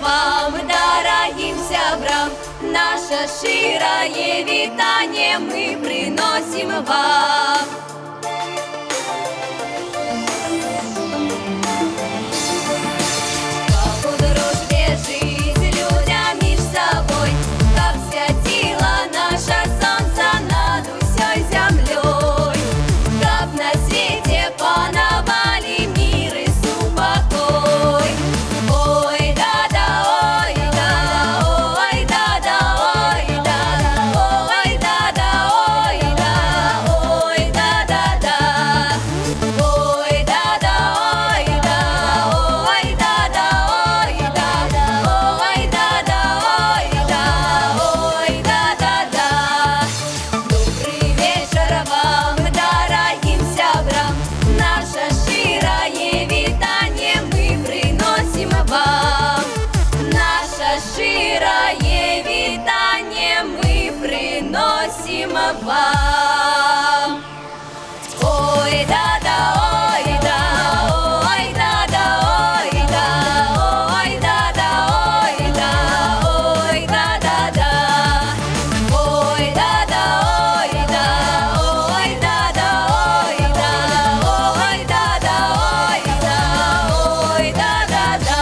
вам, дорогим сябрам, наше широе витание мы приносим вам. По дружбе жить людям меж собой, как светило наше солнце над усей землей, как на свете пановали мир и супокой. Ой, да-да, ой, да, ой, да-да, ой, да, ой, да-да, ой, да, ой, да-да-да, ой, да-да, ой, да, ой, да-да, ой, да, ой, да-да, ой, да, ой, да-да-да. Добрый вечер вам, дорогим сябрам, наше широе витание мы приносим вам. Наше широе витание мы приносим вам. Ой, да-да, ой, да, ой, да-да, ой, да, ой, да-да, ой, да, ой, да-да-да, ой, да-да, ой, да, ой, да-да, ой, да, ой, да-да, ой, да, ой, да-да-да.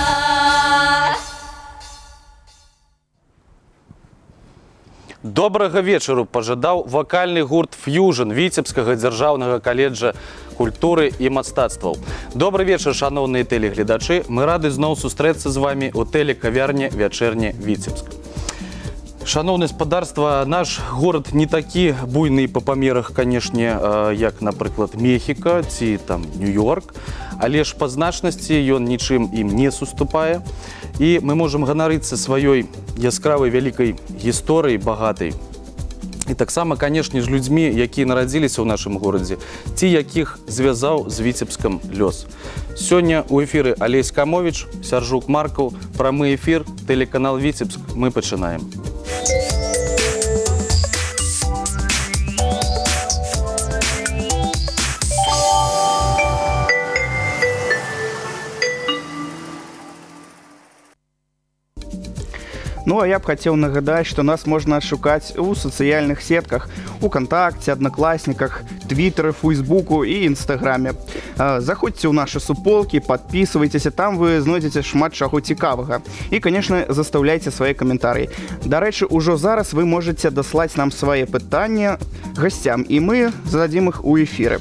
Добрага вечару пажадаў вакальны гурт «Фьюжн» Віцебскага дзяржаўнага каледжа культуры і мастацтваў. Добры вечар, шаноўныя тэлегледачы. Мы рады зноў сустрэцца з вамі ў тэлекавярні «Вячэрні Віцебск». Шаноўнае спадарства, наш горад не такі буйны па памерах, канешне, як, напрыклад, Мехіка ці там Нью-Йорк, але ж па значнасці ён нічым ім не суступае. І мы можам ганарыцца сваёй яскравай вялікай гісторыяй багатай. І таксама, канешне ж, людзьмі, якія нарадзіліся ў нашым горадзе, ці якіх звязаў з Віцебскам лёс. Сёння ў эфіры Алесь Камовіч, Сяржук Маркаў, прамы эфір, тэлеканал Віцебск. Мы пачынаем. Ну, а я б хацеў нагадаць, што нас можна адшукаць у сацыяльных сетках, у Кантакце, Аднакласніках, Твітары, Фейсбуку і Інстаграме. Заходзьце ў нашы суполкі, падпісвайцеся, там вы знойдзеце шмат чаго цікавага. І, канешне, застаўляйце свае каментарыі. Дарэчы, ужо зараз вы можаце даслаць нам свае пытанні гасцям, і мы зададзім іх у эфіры.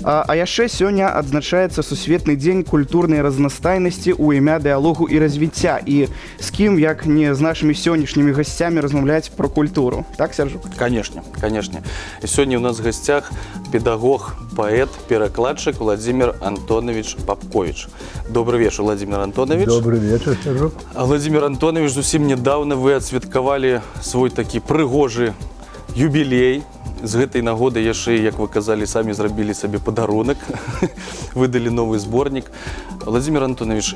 А яшчэ сёння адзначаецца Сусветны дзень культурнай разнастайнасці ў імя дыялогу і развіцця. І з кім, як не з нашымі сённяшнімі гасцямі, размаўляць пра культуру. Так, Сяржук? Канешне, канешне. І сёння ў нас в гасцях педагог, паэт, перакладчык Владимир Антонович Попкович. Добрый вечер, Владимир Антонович. Добрый вечер, Сяржук. Владимир Антонович, зусім недавно вы адсвяткавалі свой такі прыгожы юбілей. З гэтай нагоды яшчэ, як вы казалі, самі зрабілі сабе падарунак, выдалі новы зборнік. Владимир Антонович,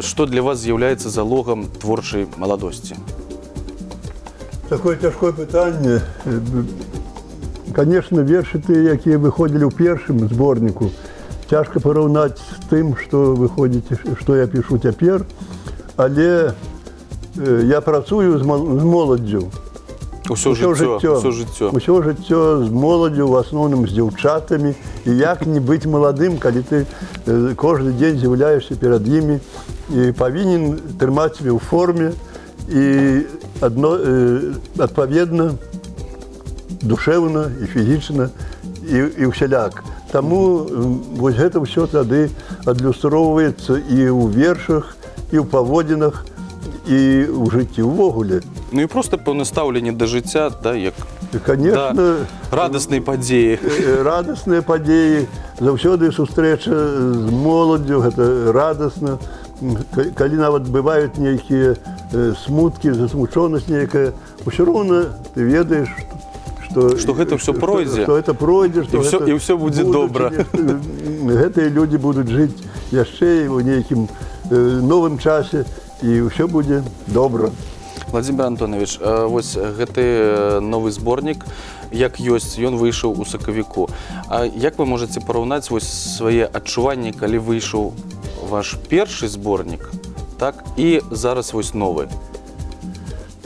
што для вас з'яўляецца залогам творчай маладосці? Такое цяжкое пытанне. Конечно, вершы тыя, якія выходзілі ў першым зборніку, цяжка параўнаць з тым, што я пішу цяпер, але я працую з моладдзю. Усё жыццё. Усё жыццё з моладдзю, в асноўным з дзяўчатамі. І як не быць маладым, калі ты кожны дзень з'яўляешся перад імі і павінен трымаць сябе ў форме і адпаведна душэўна і фізічна і ўсяляк. Таму вось гэта ўсё тады адлюстроўваецца і ў вершах, і ў паводзінах, і ў жыцці ўвогуле. Ну і проста пэўна стаўленне да жыцця, да, як да радаснай падзеі. Радасныя падзеі, заўсёды сустрэча з моладдзю, гэта радасна. Калі нават бываюць нейкія смуткі, засмучонасць нейкая, ўсё роўна ты ведаеш, што гэта ўсё пройдзе. Што гэта пройдзе, і ўсё будзе добра. Гэтыя людзі будуць жыць яшчэ ў нейкім новым часе, і ўсё будзе добра. Владимир Антонович, вось гэты новы зборнік, як ёсць, ён выйшаў у сакавіку. А як вы можаце параўнаць свае адчуванні, калі выйшаў ваш першы зборнік, так? І зараз вось новы.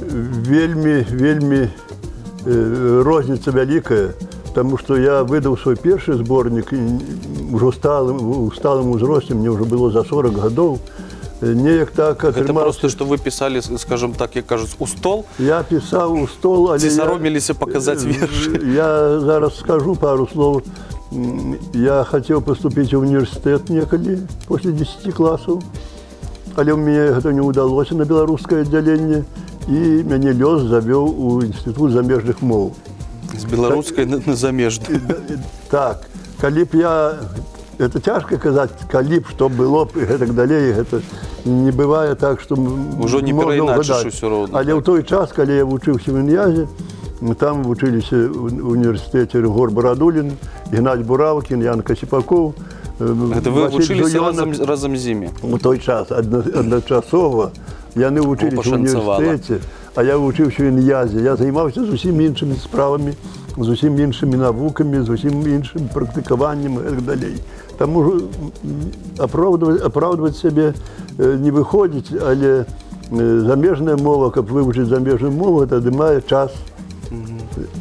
Вельмі розніца вялікая, тому что я выдаў свой першы зборнік ўжо у сталым узросце, мне ўжо было за 40 гадоў. Неяк так Это атрымалася. просто, что вы писали, скажем так, як кажуць, у стол? Я пісаў у стол, але Ці саромеліся паказаць вершы? Я зараз скажу пару слов. Я хотел поступить в университет некалі после 10 классов, але мне это не удалось на белорусское отделение, и мяне лёс завёл у Институт замежных мов. З беларускай на замежную. Так, калі б я, это цяжка казаць, калі б што было б і гэтак далей, гэта не бывае так, што Ужо не можна перайначыш угадаць. усё роўна. Але ў той час, калі я вучыўся в Ін'язе, там вучыліся в універсітэце Рыгор Барадулін, Геннадзь Буравкін, Ян Касіпакоў. Это вы вучыліся разам з імі? У той час адначасова яны вучыліся в універсітэце, а я вучыўся в Ін'язе. Я займаўся зусім іншымі справамі, зусім іншымі навукамі, зусім іншым практыкаваннем і так далей. Таму апраўдваць сябе не выходзіць, але замежная мова, каб вывучыць замежную мову, гэта адымае час,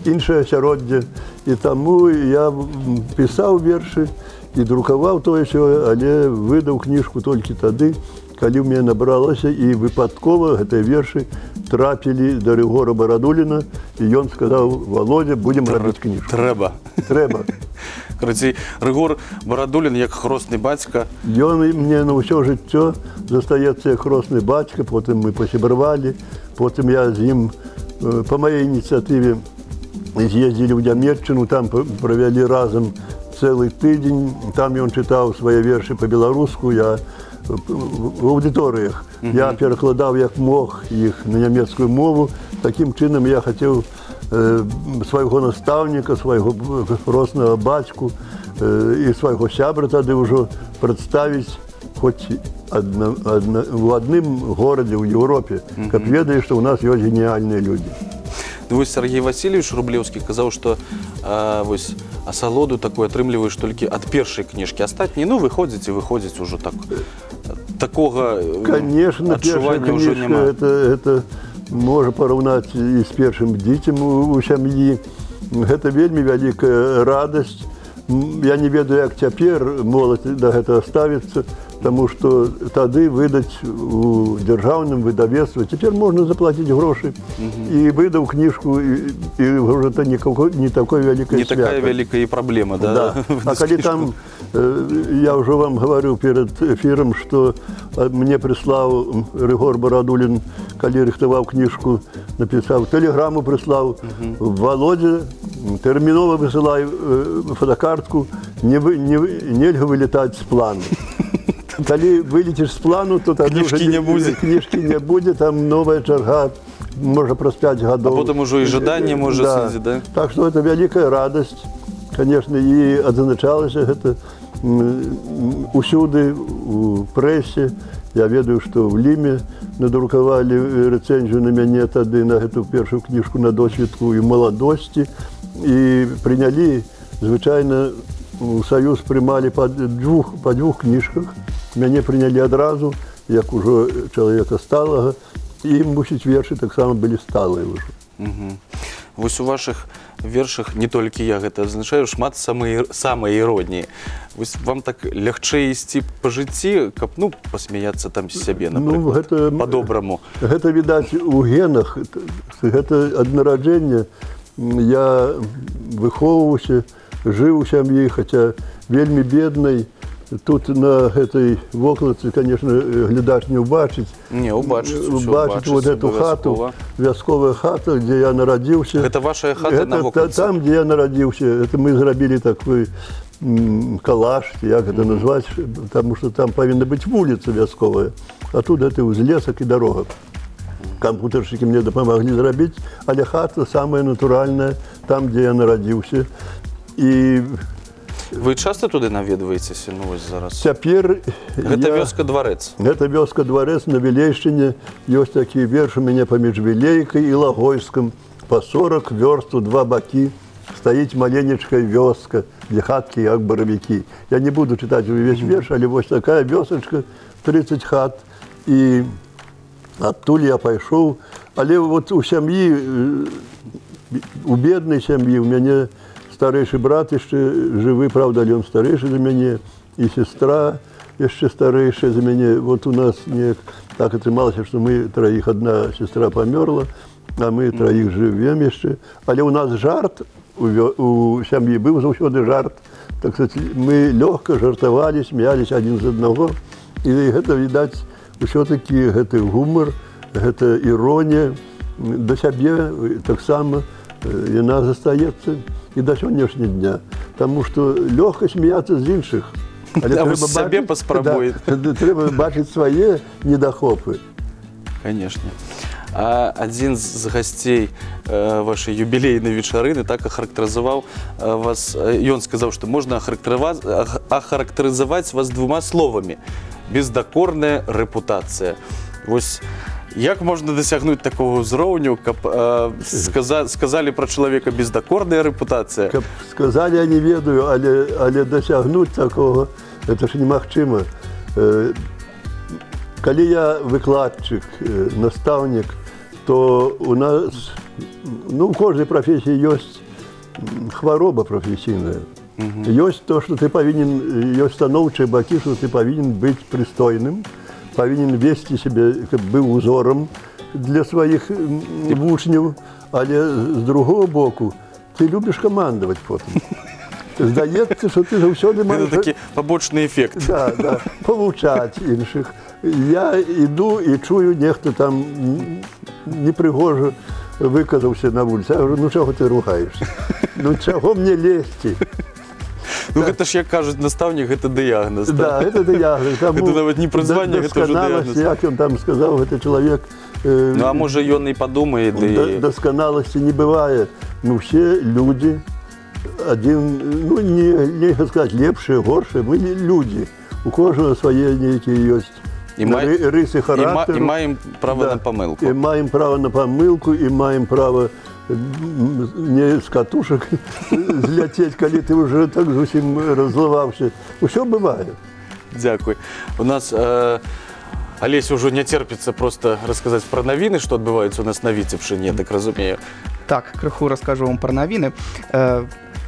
іншае асяроддзе. І таму я пісаў вершы і друкаваў тое сё, але выдаў кніжку толькі тады, калі ў мяне набралася, і выпадкова гэтыя вершы трапілі да Рыгора Барадуліна, і ён сказаў: «Володя, будзем рабіць кніжку». Трэба. Карацей, Рыгор Барадулін, як хросны бацька. Ён мне на ўсё жыццё застаецца як хросны бацька, потым мы пасябравалі, потым я з ім па маёй ініцыятыве з'ездзілі ў Нямецчыну, там правялі разам цэлы тыдзень, там ён чытаў свае вершы па-беларуску, я в аўдыторыях. Я перакладаў як мог іх на нямецкую мову. Такім чынам я хацеў свайго настаўніка, свайго роснага бацьку і свайго сябра тады ўжо прадставіць хоць у адным горадзе ў Еўропе, каб ведалі, што ў нас ёсць геніальныя людзі. Вось Сергей Васильевич Рублеўскі казаў, што вось асалоду такую атрымліваеш толькі ад першай кніжкі. Астатнія, ну, выходзіць ужо так. Такога адчування ўжо няма. Это можа параўнаць і з першым дзіцем у сям'і. Гэта вельмі вялікая радасць. Я не ведаю, як цяпер моладзь да гэтага ставіцца, таму што тады выдаць у дзяржаўным выдавецтве. Цяпер можна заплаціць грошы і выдаў кніжку, і ўжо это не такое вялікае свята. Не такая вялікая і праблема, да? А калі там, я ўжо вам гаварыў перад эфірам, што мне прыслаў Рыгор Барадулін, калі рыхтаваў кніжку, напісаў, тэлеграму прыслаў: «Володя, тэрмінова высылай фотокартку, нельга вылетаць з плану». Калі вылеціш з плану, то кніжкі не будзе, там новая чарга, можа, праз 5 гадоў. А потым ужо і жаданне можа сыдзе, да? Так што гэта вялікая радасць, канешне, і адзначалася гэта усюды, у прэсе. Я ведаю, што ў Ліме надрукавалі рэцэнзію на мяне тады, на гэту першую кніжку «На досвідку і маладосці», і прынялі, звычайна, у Саюз прымалі па двух кніжках. Мяне прынялі адразу, як ужо чалавека сталага, і, мусіць, вершы таксама былі сталыя ўжо. Вось у вашых вершах, не толькі я гэта адзначаю, шмат самаіроніі. Вось вам так лягчэй ісці па жыцці, каб, ну, пасмяяцца там з сябе, напрыклад, па-добраму. Гэта, відаць, у генах, гэта ад нараджэння. Я выхоўваўся, жыў у сям'і, хаця вельмі беднай. Тут на гэтай вокладцы, конечно, глядач не ўбачыць. Не, убачыць, убачыць вот эту хату, вясковая хата, дзе я нарадзіўся. Гэта ваша хата на вокладцы? Там, дзе я нарадзіўся. Это мы зрабілі такой калаш, як гэта назваць, таму што там павінна быць вуліца вясковая. А тут гэта ўзлесак і дарога. Кампутаршчыкі мне дапамаглі зрабіць, але хата самая натуральная, там, дзе я нарадзіўся. І вы часта туды наведваецеся, ну вось зараз? Цяпер гэта вёска-дварэц. Гэта вёска-дварэц на Вілейшчыне. Ёсць такі верш у мяне паміж Вілейкай і Лагойскам. Па 40 вёрст у 2 бакі стаіць маленечкая вёска, дзе хаткі як баравікі. Я не буду чытаць увесь верш, але вось такая вёсачка, 30 хат. І адтуль я пайшоў. Але вот у сям'і, у беднай сям'і, у мяне старэйшы брат яшчэ жывы, правда, ён старэйшы за мяне, і сестра яшчэ старэйшая за мяне. Вот у нас неяк так атрымалася, што мы траіх, адна сестра памёрла, а мы траіх жывем яшчэ. Але у нас жарт у сям'і быў заўсёды жарт. Так сказать, мы лёгка жартавалі, смяялись адзін з аднаго. І гэта, відаць, усё-такі гэты гумар, гэта іронія да сябе таксама яна застаецца і да сённяшняга дня. Таму што лёгка смяяцца з іншых. А вось сябе паспрабуе. Трэба бачыць свае недахопы. Конечно. А адзін з гасцей вашай юбілейнай вечарыны так ахарактарызаваў вас. Ён сказаў, што можна ахарактарызаваць вас двума словамі: бездакорная рэпутацыя. Вось як можна дасягнуць такого ўзроўню, каб сказалі пра чалавека бездакорная рэпутацыя? Каб сказалі, я не ведаю, але дасягнуць такого, это ж немагчыма. Калі я выкладчык, настаўнік, то у нас, у кожнай прафесіі ёсць хвароба прафесійная. Ёсць то, што ты павінен, ёсць станоўчыя бакі, што ты павінен быць прыстойным, павінен весці сябе, каб быў узорам для сваіх вучняў, але з другого боку ты любіш камандаваць потым. Здаецца, што ты заўсёды маеш... Гэта такі пабочны эфект. Да, павучаць іншых. Я іду і чую, нехта там непрыгожа выказаўся на вуліцы. Я говорю, чаго ты ругаешься? Чаго мне лезці? Гэта ж, як кажуць настаўнік, гэта дыягназ. Да, гэта дыягназ. Гэта нават не прызванне, гэта ўжо дыягназ. Як ён там сказаў, гэта чалавек... А можа, ён і падумае, ды... Дасканаласці не бывае. Усе людзі, нельга сказаць, лепшыя, горшыя, мы людзі. У кожнага свае нейкія ёсць рысы характару. І маем права на памылку. І маем права на памылку, і маем права не з катушак зляцець, калі ты ўжо так зусім раззлаваўся. Усё бывае. Дзякуй. У нас Алесь ўжо не церпіцца проста расказаць пра навіны, што адбываюцца у нас на Віцебшчыне, так разумею. Так, крыху раскажу вам пра навіны.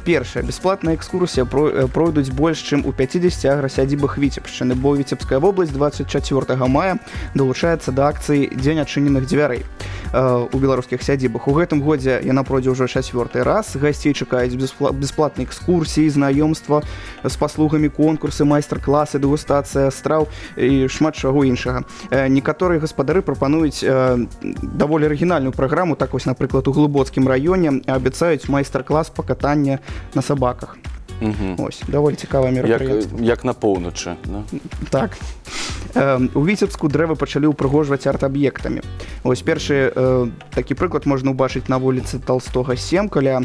Першая, бесплатная экскурсія пройдуць больш, чым у 50 аграсядзібах Віцебшчыны, бо Віцебская вобласць 24 мая далучаецца да акцыі «Дзень адчыненых дзвярэй» у беларускіх сядзібах. У гэтым годзе яна пройдзе ўжо 4-й раз. Гасцей чакаюць бесплатныя экскурсіі, знаёмства з паслугамі, конкурсы, майстар-класы, дэгустацыя страў і шмат чаго іншага. Некаторыя гаспадары прапануюць даволі арыгінальную праграму. Так вось, напрыклад, у Глыбоцкім раёне абяцаюць майстар-клас па катанні на сабаках. Ось, даволі цікавае мерапрыемства. Як на поўначы. Так. У Віцебску дрэвы пачалі ўпрыгожваць арт-аб'ектамі. Ось першы такі прыклад можна ўбачыць на вуліцы Толстога 7, каля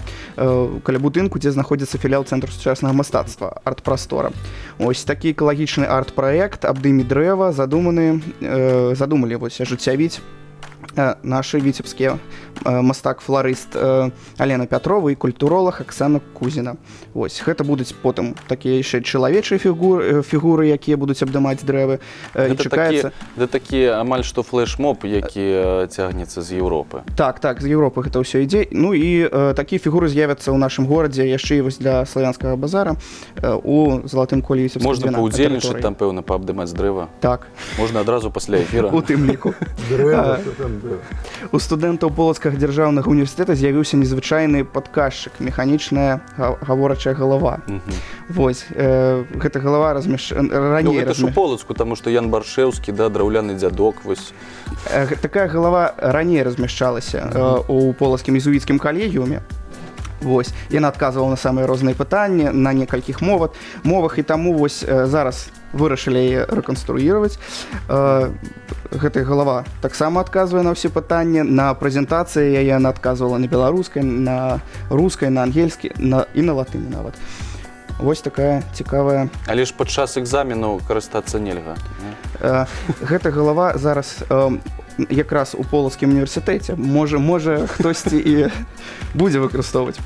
будынку, дзе знаходзіцца філіял Цэнтру сучаснага мастацтва, арт-прастора. Ось такі экалагічны арт-праект «Абдымі дрэва» задумалі ажыццявіць нашы віцебскія мастак-фларыст Алена Пятрова і культуролог Аксана Кузіна. Вось, гэта будуць потым такія яшчэ чалавечыя фігуры, якія будуць абдымаць дрэвы. Гэта такі амаль што флэш-моб, які цягнецца з Еўропы. Так, з Еўропы гэта ўсё ідзе. Ну і такія фігуры з'явяцца ў нашым горадзе яшчэ і вось для славянскага базара у залатым коле Віцебскага. Можна паўдзельнічаць там, пэўна, паабдымаць дрэва. Так. Можна адразу пасля эфіра. У тым ліку. Дрэва, што там? У студэнтаў Полацкага дзяржаўнага універсітэта з'явіўся незвычайны падказчык, механічная гаворачая галава. Вось, гэта галава раней... Гэта ж у Полацку, таму што Ян Баршэўскі, драўляны дзядок, вось. Такая галава раней размяшчалася у Полацкім езуіцкім калегіуме. Вось, яна адказвала на самыя розныя пытанні, на некалькіх мовах, і таму вось зараз вырашылі яе рэканструіраваць. Гэтая галава таксама адказвае на ўсе пытанні. На прэзентацыі яе яна адказвала на беларускай, на рускай, на ангельскай і на латыні нават. Вось такая цікавая... Але ж падчас экзамену карыстацца нельга. Гэта галава зараз якраз у Полацкім універсітэце. Можа хтосьці і будзе выкарыстоўваць.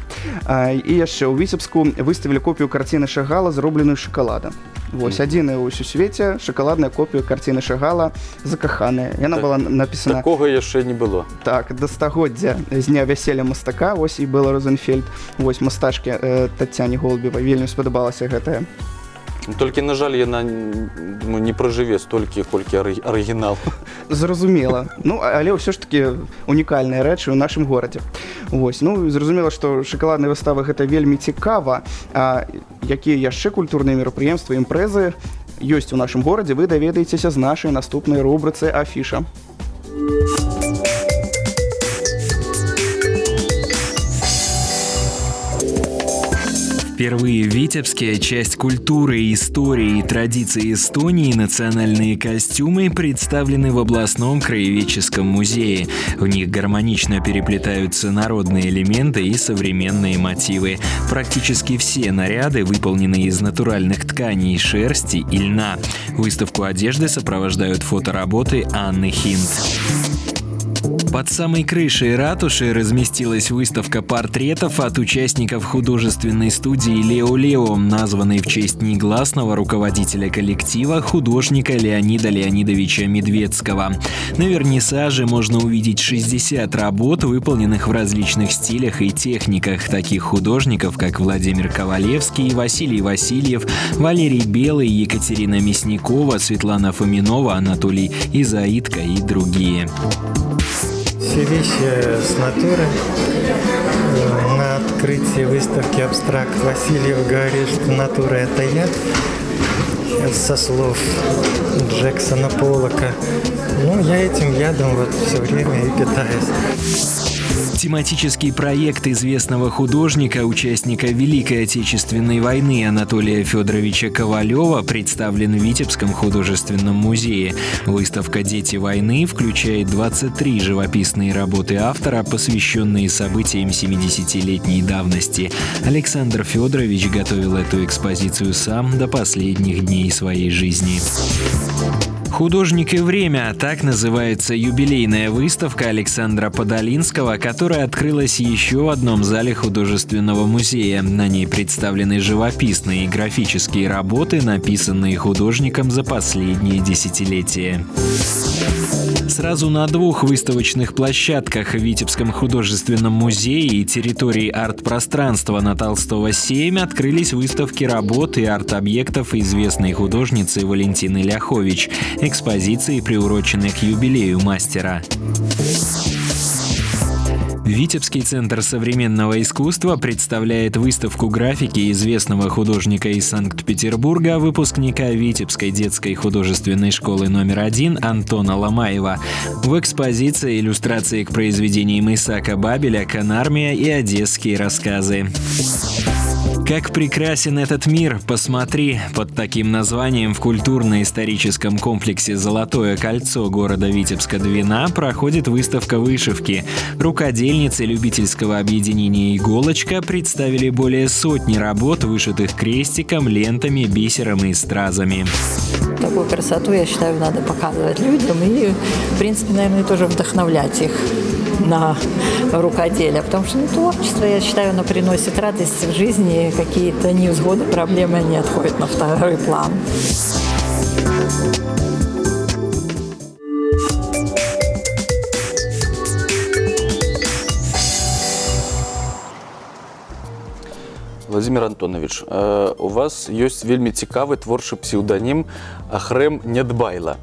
І яшчэ ў Віцебску выставілі копію карціны Шагала, зробленую з шакалада. Вось адзіная ў сусвеце шакаладная копія карціны Шагала «Закаханая». Яна была напісана Такога яшчэ не было. так да стагоддзя з дня вяселля мастака. Вось і Бэла Розенфельд. Вось мастачкі Таццяне Голубевай вельмі спадабалася гэтая. Толькі, на жаль, яна не пражыве столькі, колькі арыгінал. Зразумела. Ну, але ўсё ж такі унікальныя рэчы ў нашым горадзе. Вось. Ну, зразумела, што шакаладныя выставы гэта вельмі цікава. А якія яшчэ культурныя мерапрыемствы, імпрэзы ёсць у нашым горадзе, вы даведаецеся з нашай наступнай рубрыцы «Афіша». Впервые в Витебске часть культуры, истории и традиций Эстонии национальные костюмы представлены в областном краеведческом музее. В них гармонично переплетаются народные элементы и современные мотивы. Практически все наряды выполнены из натуральных тканей, шерсти и льна. Выставку одежды сопровождают фотоработы Анны Хинт. Под самой крышей ратуши разместилась выставка портретов от участников художественной студии «Лео-Лео», названной в честь негласного руководителя коллектива художника Леонида Леонидовича Медведского. На вернисаже можно увидеть 60 работ, выполненных в различных стилях и техниках таких художников, как Владимир Ковалевский, Василий Васильев, Валерий Белый, Екатерина Мясникова, Светлана Фоминова, Анатолий Изаитко и другие. Все вещи с натуры. На открытии выставки «Абстракт» Васильев говорит, что натура – это я. Со слов Джексона Поллока. Ну, я этим ядом вот все время и питаюсь. Тематический проект известного художника, участника Великой Отечественной войны Анатолия Федоровича Ковалева представлен в Витебском художественном музее. Выставка «Дети войны» включает 23 живописные работы автора, посвященные событиям 70-летней давности. Александр Федорович готовил эту экспозицию сам до последних дней своей жизни. «Художник и время» – так называется юбилейная выставка Александра Подолинского, которая открылась еще в одном зале художественного музея. На ней представлены живописные и графические работы, написанные художником за последние десятилетия. Сразу на двух выставочных площадках в Витебском художественном музее и территории арт-пространства на Толстого 7 открылись выставки работ и арт-объектов известной художницы Валентины Ляхович. Экспозиции приурочены к юбилею мастера. Витебский центр современного искусства представляет выставку графики известного художника из Санкт-Петербурга, выпускника Витебской детской художественной школы номер 1 Антона Ломаева. В экспозиции иллюстрации к произведениям Исаака Бабеля, «Канармия» и «Одесские рассказы». «Как прекрасен этот мир, посмотри!» Под таким названием в культурно-историческом комплексе «Золотое кольцо» города Витебска-Двина проходит выставка вышивки. Рукодельницы любительского объединения «Иголочка» представили более сотни работ, вышитых крестиком, лентами, бисером и стразами. Такую красоту, я считаю, надо показывать людям и, в принципе, наверное, тоже вдохновлять их на рукоделие. Потому что творчество, я считаю, оно приносит радость в жизни, какие-то невзгоды, проблемы не отходят на второй план. Владимир Антонович, у вас ёсць вельмі цікавы творчы псеўданім Ахрэм Недбайла.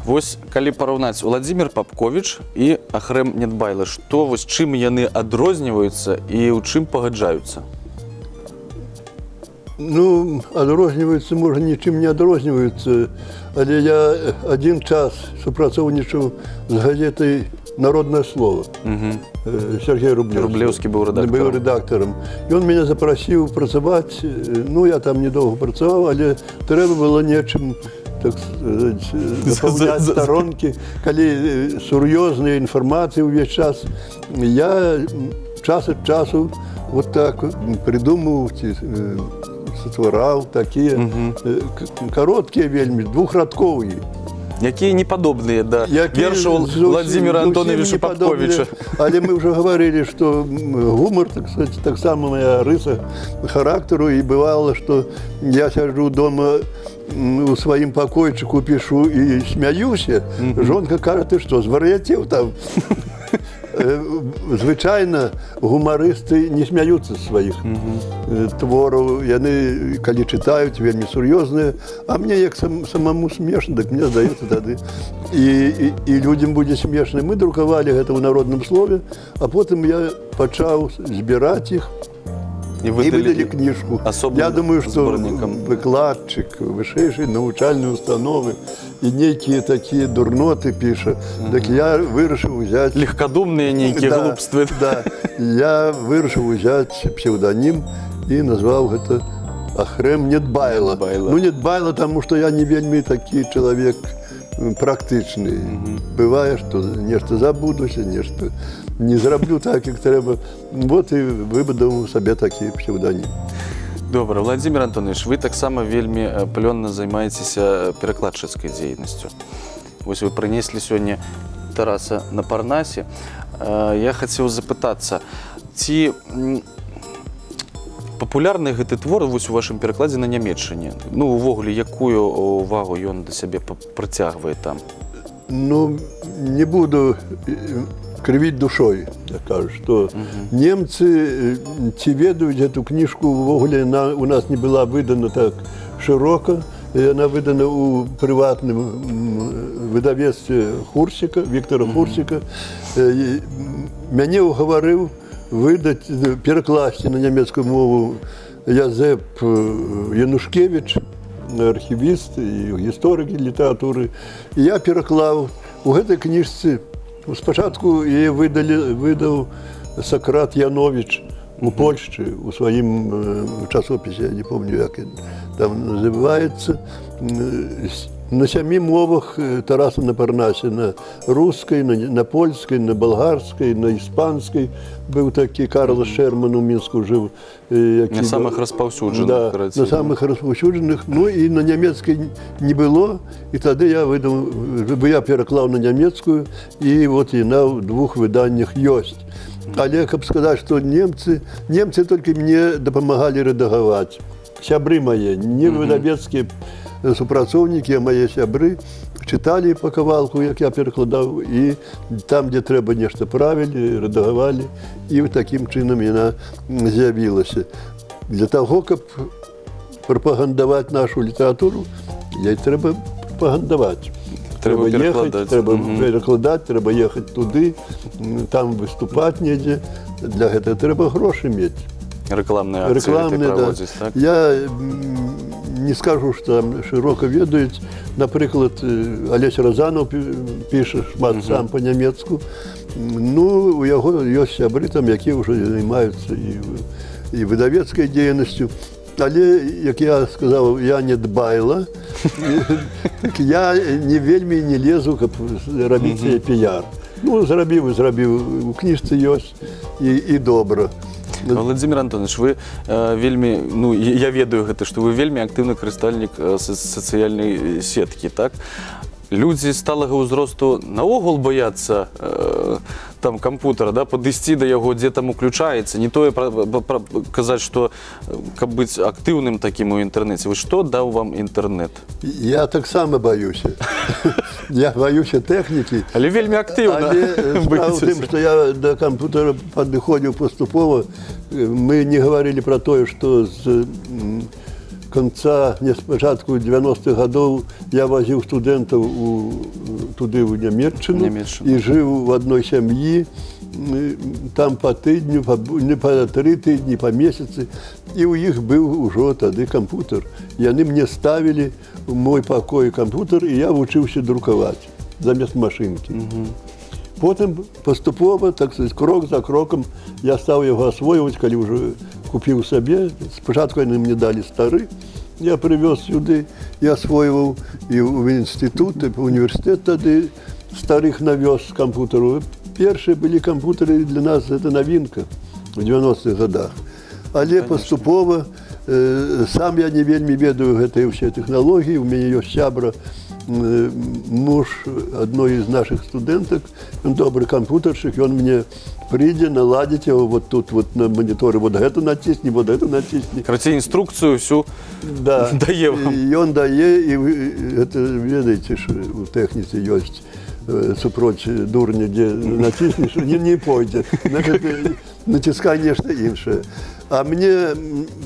Вось, калі параўнаць Владимир Попкович і Ахрэм Недбайла, што вось чым яны адрозніваюцца і ў чым пагаджаюцца? Ну, адрозніваюцца, можа, нічым не адрозніваюцца, але я адзін час супрацоўнічаў з газетай «Народное слово». Сергей Рублевский был редактором. И он меня запросил працаваць. Ну, я там недолго працаваў, але трэба было нечым, так сказать, заполнять сторонки. Калі сур'ёзная информация увесь час, я час от часу вот так придумал, сотворал такие короткие вельмі, двухрадковые. Якія неподобные до вершаў Владимира Антоновича Попковича. Але мы уже говорили, что гумор, так сказать, так само моя рыса характеру. И бывало, что я сижу дома у сваім пакойчыку пішу і смяюся, жонка кажа, ты што, звар'яцеў там? Звычайна гумарысты не смяюцца з сваіх твораў. Яны, калі чытаюць, вельмі сур'ёзныя. А мне як самому смешна, так мне здаецца тады. І людзям будзе смешна. Мы друкавалі гэта ў народным слове, а потым я пачаў збіраць іх і выдалі кніжку. Я думаю, што выкладчык вышэйшай навучальнай установы і нейкія такія дурноты піша. Так я вырашыў узяць... Легкадумныя нейкія глупствы. Да, я вырашыў узяць псевданім і назваў гэта Ахрэм Недбайла. Ну, Недбайла, таму што я не вельмі такі чалавек практычны. Бывае, што нешта забудуся, нешта не зраблю так, як трэба. Вот і выбудаваў сабе такі псевданім. Добра, Владимир Антонович, вы таксама вельмі плённа займаецеся перакладчыцкай дзейнасцю. Вось вы прынеслі сёння Тараса на Парнасе. Я хацеў запытацца, ці папулярны гэты твор вось у вашым перакладзе на нямецчыне? Ну, увогуле, якую увагу ён да сябе прыцягвае там? Ну, не буду крывіць душой, я кажу, што немцы ці ведаюць эту кніжку, увогуле у нас не была выдана так шырока, яна выдана ў прыватным выдавецтве Хурсіка, Віктора Хурсіка. Мяне ўгаварыў выдаць, перакласці на нямецкую мову Язэп Янушкевіч, архівіст і гісторык літаратуры. І я пераклаў у гэтай кніжцы. Спачатку яе выдаў Сократ Яновіч у Польшчы, у сваім часопісе, я не помню, як ён там называецца. На 7 мовах Тараса на Парнасе, на рускай, на польскай, на балгарскай, на іспанскай. Быў такі Карл Шерман у Мінску жыў. На самых распаўсюджаных. Да, на самых распаўсюджаных. Ну і на нямецкай не было. І тады я пераклаў на нямецкую, і вот яна ў 2 выданнях ёсць. Але, каб сказаць, што немцы толькі мне дапамагалі рэдагаваць. Сябры мае, не выдавецкія супрацоўнікі, а мае сябры чыталі па кавалку, як я перакладаў, і там, дзе трэба нешта правілі, рэдагавалі, і такім чынам яна з'явілася. Для таго, каб прапагандаваць нашу літаратуру, ёй трэба прапагандаваць. Трэба ехаць, трэба перакладаць, трэба ехаць туды, там выступаць недзе. Для гэтага трэба грошы мець. Рэкламныя акцыі праводзіць, так? Я не скажу, што там шырока ведаюць. Напрыклад, Алесь Разанаў піша шмат сам па-нямецку. Ну, у яго ёсць сябры там, якія ўжо займаюцца і выдавецкай дзейнасцю. Але, як я сказаў, я не дбайла. Я не вельмі не лезу, каб рабіць піяр. Ну, зрабіў, у кніжцы ёсць і добра. Владимир Антонович, вы вельмі, ну, я ведаю гэта, што вы вельмі актыўны карыстальнік сацыяльнай сеткі, так? Людзі сталага ўзросту наогул баяцца там кампутара, да, падысці да яго, дзе там уключаецца, не тое казаць, што каб быць актыўным такім у інтэрнэце. Вы што даў вам інтэрнэт? Я таксама баюся. Я баюся тэхнікі. Але вельмі актыўна. Але справа ў тым, што я да кампутара падыходзіў паступова, мы не гаварылі пра тое, што з конца, не спачатку 90-х гадоў я возіў студэнтаў туды ў Нямецчыну і жыў в адной сям'і, там па тыдню, па 3 тыдні, па месяцы, і ў іх быў ужо тады кампутар. Яны мне ставілі ў мой пакой кампутар, і я вучыўся друкаваць замест машынкі. Потым паступова, так сказаць, крок за крокам я стаў яго асвойваць, калі ўжо купіў сабе. Спачатку яны мне далі стары, я прывёз сюды і асвойваў і ў інстытут, і ў універсітэт тады старых навёз кампутару. Першыя былі кампутары, для нас гэта навінка ў 90-х гадах. Але паступова, сам я не вельмі ведаю гэтыя ўсе тэхналогіі, у мяне ёсць сябра, муж одной из наших студенток, он добрый компьютерщик, и он мне придет, наладить его вот тут вот на мониторе, вот это натисни, вот это натисни. Короче, инструкцию всю да. дае вам. И он дае, и вы, это, видите, что у техницы есть супроть дурня, где натиснешь, не пойдет. Значит, натискай нечто інше. А мне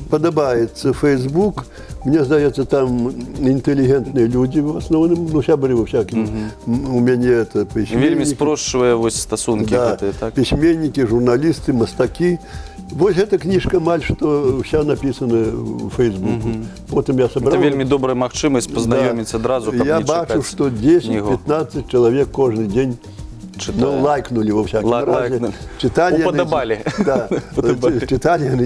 подобається Facebook, мне здається, там інтелігентні люди в основному, ну, сябри всякі. У мене це письменники. Вельми спрощує ось стосунки. Да, так? письменники, журналисты, мастаки. Вот эта книжка «Маль», что вся написана в Фейсбуку. Потом я собрал. Это вельми добрая махчимость познакомиться одразу, как я бачу, что 10-15 человек каждый день ну, лайкнули во всяком разе. Читали уподобали. Да. Читали,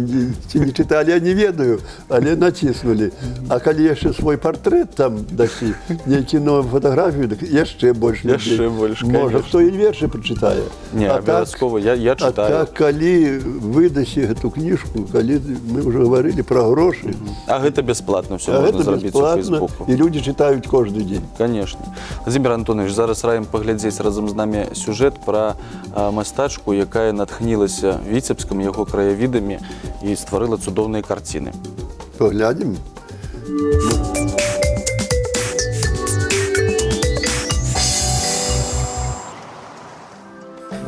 не читали, я не ведаю, але натиснули. А коли еще свой портрет там дасі, некие новые фотографии, так еще больше людей. Еще больше, конечно. Может, кто и верши прочитає. Не, обов'язково, я читаю. А так, коли видасі эту книжку, коли мы уже говорили про гроши. А это бесплатно все можно зробити у Фейсбуку. И люди читают каждый день. Конечно. Владимир Антонович, зараз раім поглядзець разом з нами сюжет про мастачку, якая натхнілася Віцебском, його краєвідами і створила цудовні картини. Поглядим.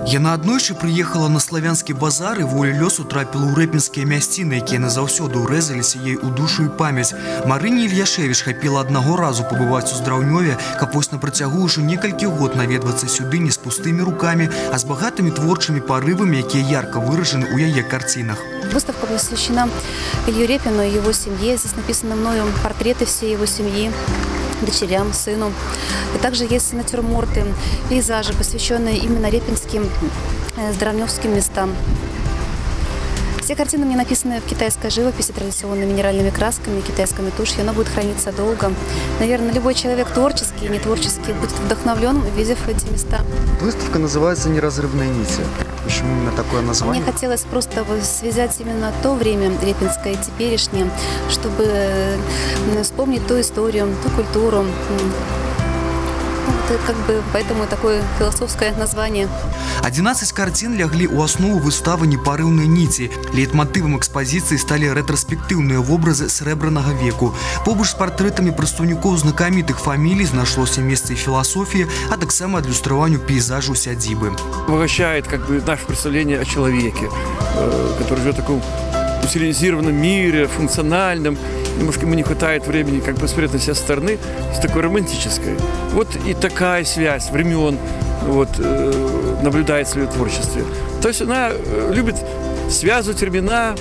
Яна аднойчы прыехала на славянскі базар і волі лёсу трапіла ў рэпінскія мясціны, якія назаўсёды ўрэзаліся ей у душу і памяць. Марыне Ільяшевіч хапіла аднаго разу пабываць у Здраўнёве, каб вось на працягу ўжо некалькі год наведвацца сюды не з пустымі рукамі, а з багатымі творчымі парывамі, якія ярка выражаны ў яе карцінах. Выставка посвящена Илью Репину и его семье. Здесь написаны мною портреты всей его семьи, дочерям, сыну. И также есть натюрморты, пейзажи, посвященные именно репинским, здравневским местам. Все картины мне написаны в китайской живописи, традиционными минеральными красками, китайской тушью. Оно будет храниться долго. Наверное, любой человек творческий и нетворческий будет вдохновлен, увидев эти места. Выставка называется «Неразрывные нити». Почему именно такое название? Мне хотелось просто связать именно то время репинское и теперешнее, чтобы вспомнить ту историю, ту культуру. Это как бы поэтому такое философское название. 11 картин лягли у основу выставы «Непарыўныя ніці». Лейтмотивом экспозиции стали ретроспективные образы Срэбранага веку. Побач с портретами прадстаўнікоў знакомитых фамилий нашлось место и философии, а так само адлюстраванию пейзажу сядзібы. Обогащает как бы наше представление о человеке, который живет в таком цивилизованном мире, функциональном. Немножко ему не хватает времени как бы посмотреть на себя со стороны, с такой романтической. Вот и такая связь времен вот, наблюдается в ее творчестве. То есть она любит связывать времена,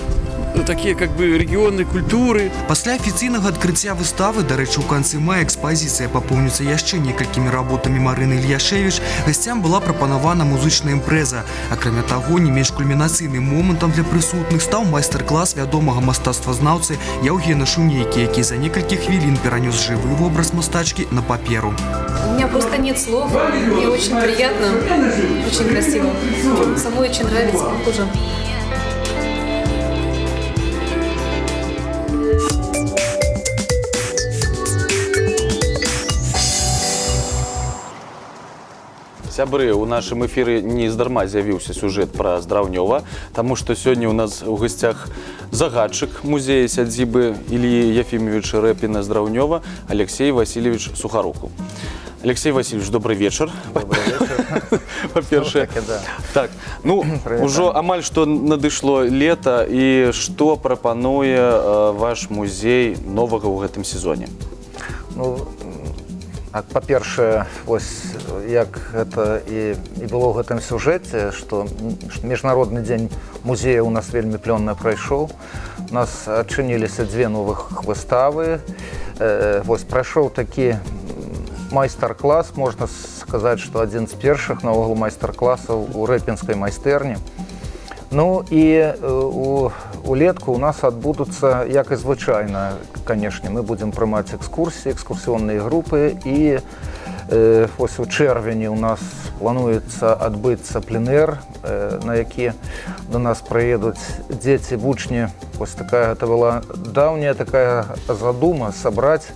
такие как бы регионы, культуры. Пасля афіцыйнага адкрыцця выставы, дарэчы, у канцы мая экспазіцыя папоўніцца яшчэ некалькімі работамі Марыны Ільяшевіч, гасцям была прапанавана музычная імпрэза. Акрамя таго, не менш кульмінацыйным момантам для прысутных стаў майстар-клас вядомага мастацтвазнаўцы Яўгена Шунейкі, які за некалькі хвілін перанёс жывы вобраз мастачкі на паперу. У меня просто нет слов, мне очень приятно, очень красиво. Самой очень нравится, похоже. Сябры, у нашым эфіры не здарма з'явіўся сюжет пра Здраўнёва, таму што сёння ў нас у гасцях загадчык музея сядзібы Ільі Ефімовича Рэпіна Здраўнёва Алексей Васильевич Сухаруку. Алексей Васильевич, добрый вечер. Добрый вечер. По-перше, так, ну, ужо амаль што надышло лета, і што прапануе ваш музей новага ў гэтым сезоне? Ну, па-першае, вось як гэта і было ў гэтым сюжэце, што міжнародны дзень музея ў нас вельмі плённа прайшоў. У нас адчыніліся дзве новых выставы. Вось прайшоў такі майстар-клас, можна сказаць, што адзін з першых наогул майстар-класаў у рэпінскай майстэрні. Ну і улетку у нас адбудуцца, як і звычайна, канешне, мы будзем прымаць экскурсіі, экскурсіонныя групы, і вось у чэрвені у нас плануецца адбыцца пленэр, на які до нас прыедуць дзеці, вучні. Вось такая, гэта была даўняя такая задума сабраць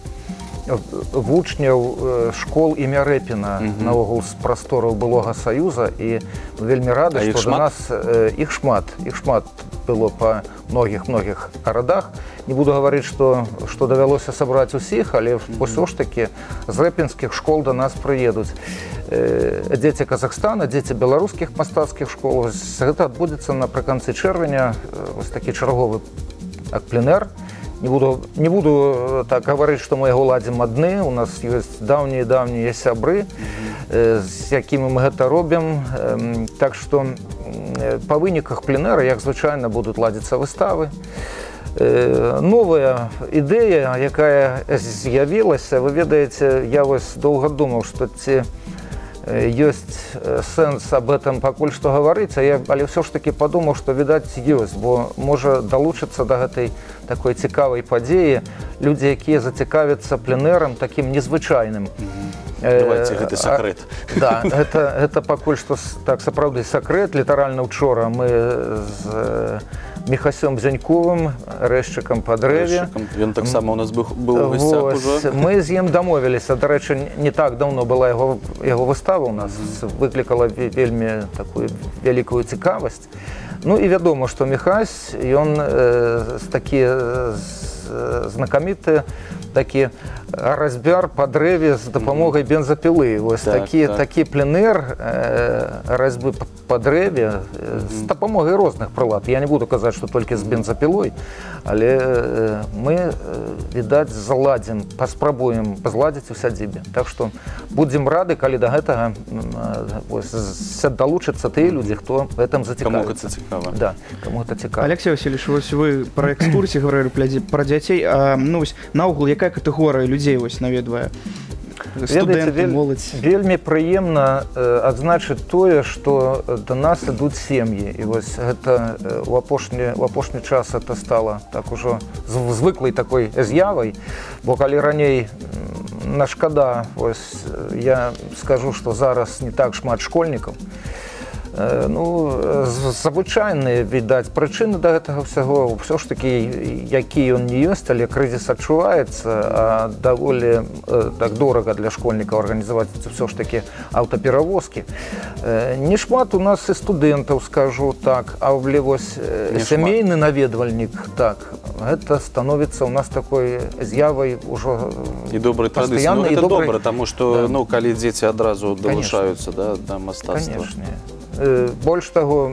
вучняў школ імя Рэпіна наогул з прастораў былога Саюза, і вельмі рады, што да нас іх шмат было па многіх гарадах. Не буду гаварыць, што давялося сабраць усіх, але ўсё ж такі з рэпінскіх школ да нас прыедуць дзеці Казахстана, дзеці беларускіх мастацкіх школ. Гэта адбудзецца напрыканцы чэрвеня, вось такі чарговы пленэр. Не буду так гаварыць, што мы яго ладзім адны. У нас ёсць даўнія сябры, з якімі мы гэта робім. Так што па выніках пленэра, як звычайна, будуць ладзіцца выставы. Новая ідэя, якая з'явілася, вы ведаеце, я вось доўга думаў, што ці ёсць сэнс аб этом пакуль што гаварыць, але ўсё ж такі падумаў, што, відаць, ёсць, бо можа далучыцца да гэтай такой цікавай падзеі людзі, якія зацікавяцца пленэрам такім незвычайным. Давайте, гэта сакрэт. Да, гэта пакуль што так сапраўды сакрэт. Літаральна учора мы з Міхасём Бзяньковым, рэзчыкам па дрэве. Ён таксама у нас быў у гасцях ужо. Мы з ім дамовіліся. Дарэчы, не так даўно была яго выстава у нас. Выклікала вельмі такую вялікую цікавасць. Ну і вядома, што Міхась, ён такі знакаміты, такі разьбяр па дрэве з дапамогай бензапілы. Вось такі пленэр разьбы па дрэве з дапамогай розных прылад. Я не буду казаць, што толькі з бензапілой, але мы, відаць, заладзім, паспрабуем зладзіць у сядзібе. Так што будзем рады, калі да гэтага далучацца тыя людзі, хто гэтым зацікавіцца. Да, каму гэта цікава. Алексей Васильевич, вось вы пра экскурсіі гаварылі, пра дзяцей. Наогул, якая катэгорыя людзей наведвае? Студэнты, моладзь? Вельмі прыемна адзначыць тое, што да нас ідуць сем'і. І вось гэта у апошні час это стала так ужо звыклай такой з'явай, бо калі раней на шкада, я скажу, што зараз не так шмат школьнікаў. Звычайныя, відаць, прычыны да гэтага ўсяго, ўсё ж такі, які ён не ёсць, але крызіс адчуваецца, а даволі так дорага для школьнікаў арганізаваць ўсё ж такі аўтаперавозкі. Не шмат у нас і студэнтаў, скажу так, а вось сямейны наведвальнік, так, гэта становіцца у нас такой з'явай ужо і добрай традыцыі. Гэта добра, таму што калі дзеці адразу далучаюцца да мастацтва. Больш таго,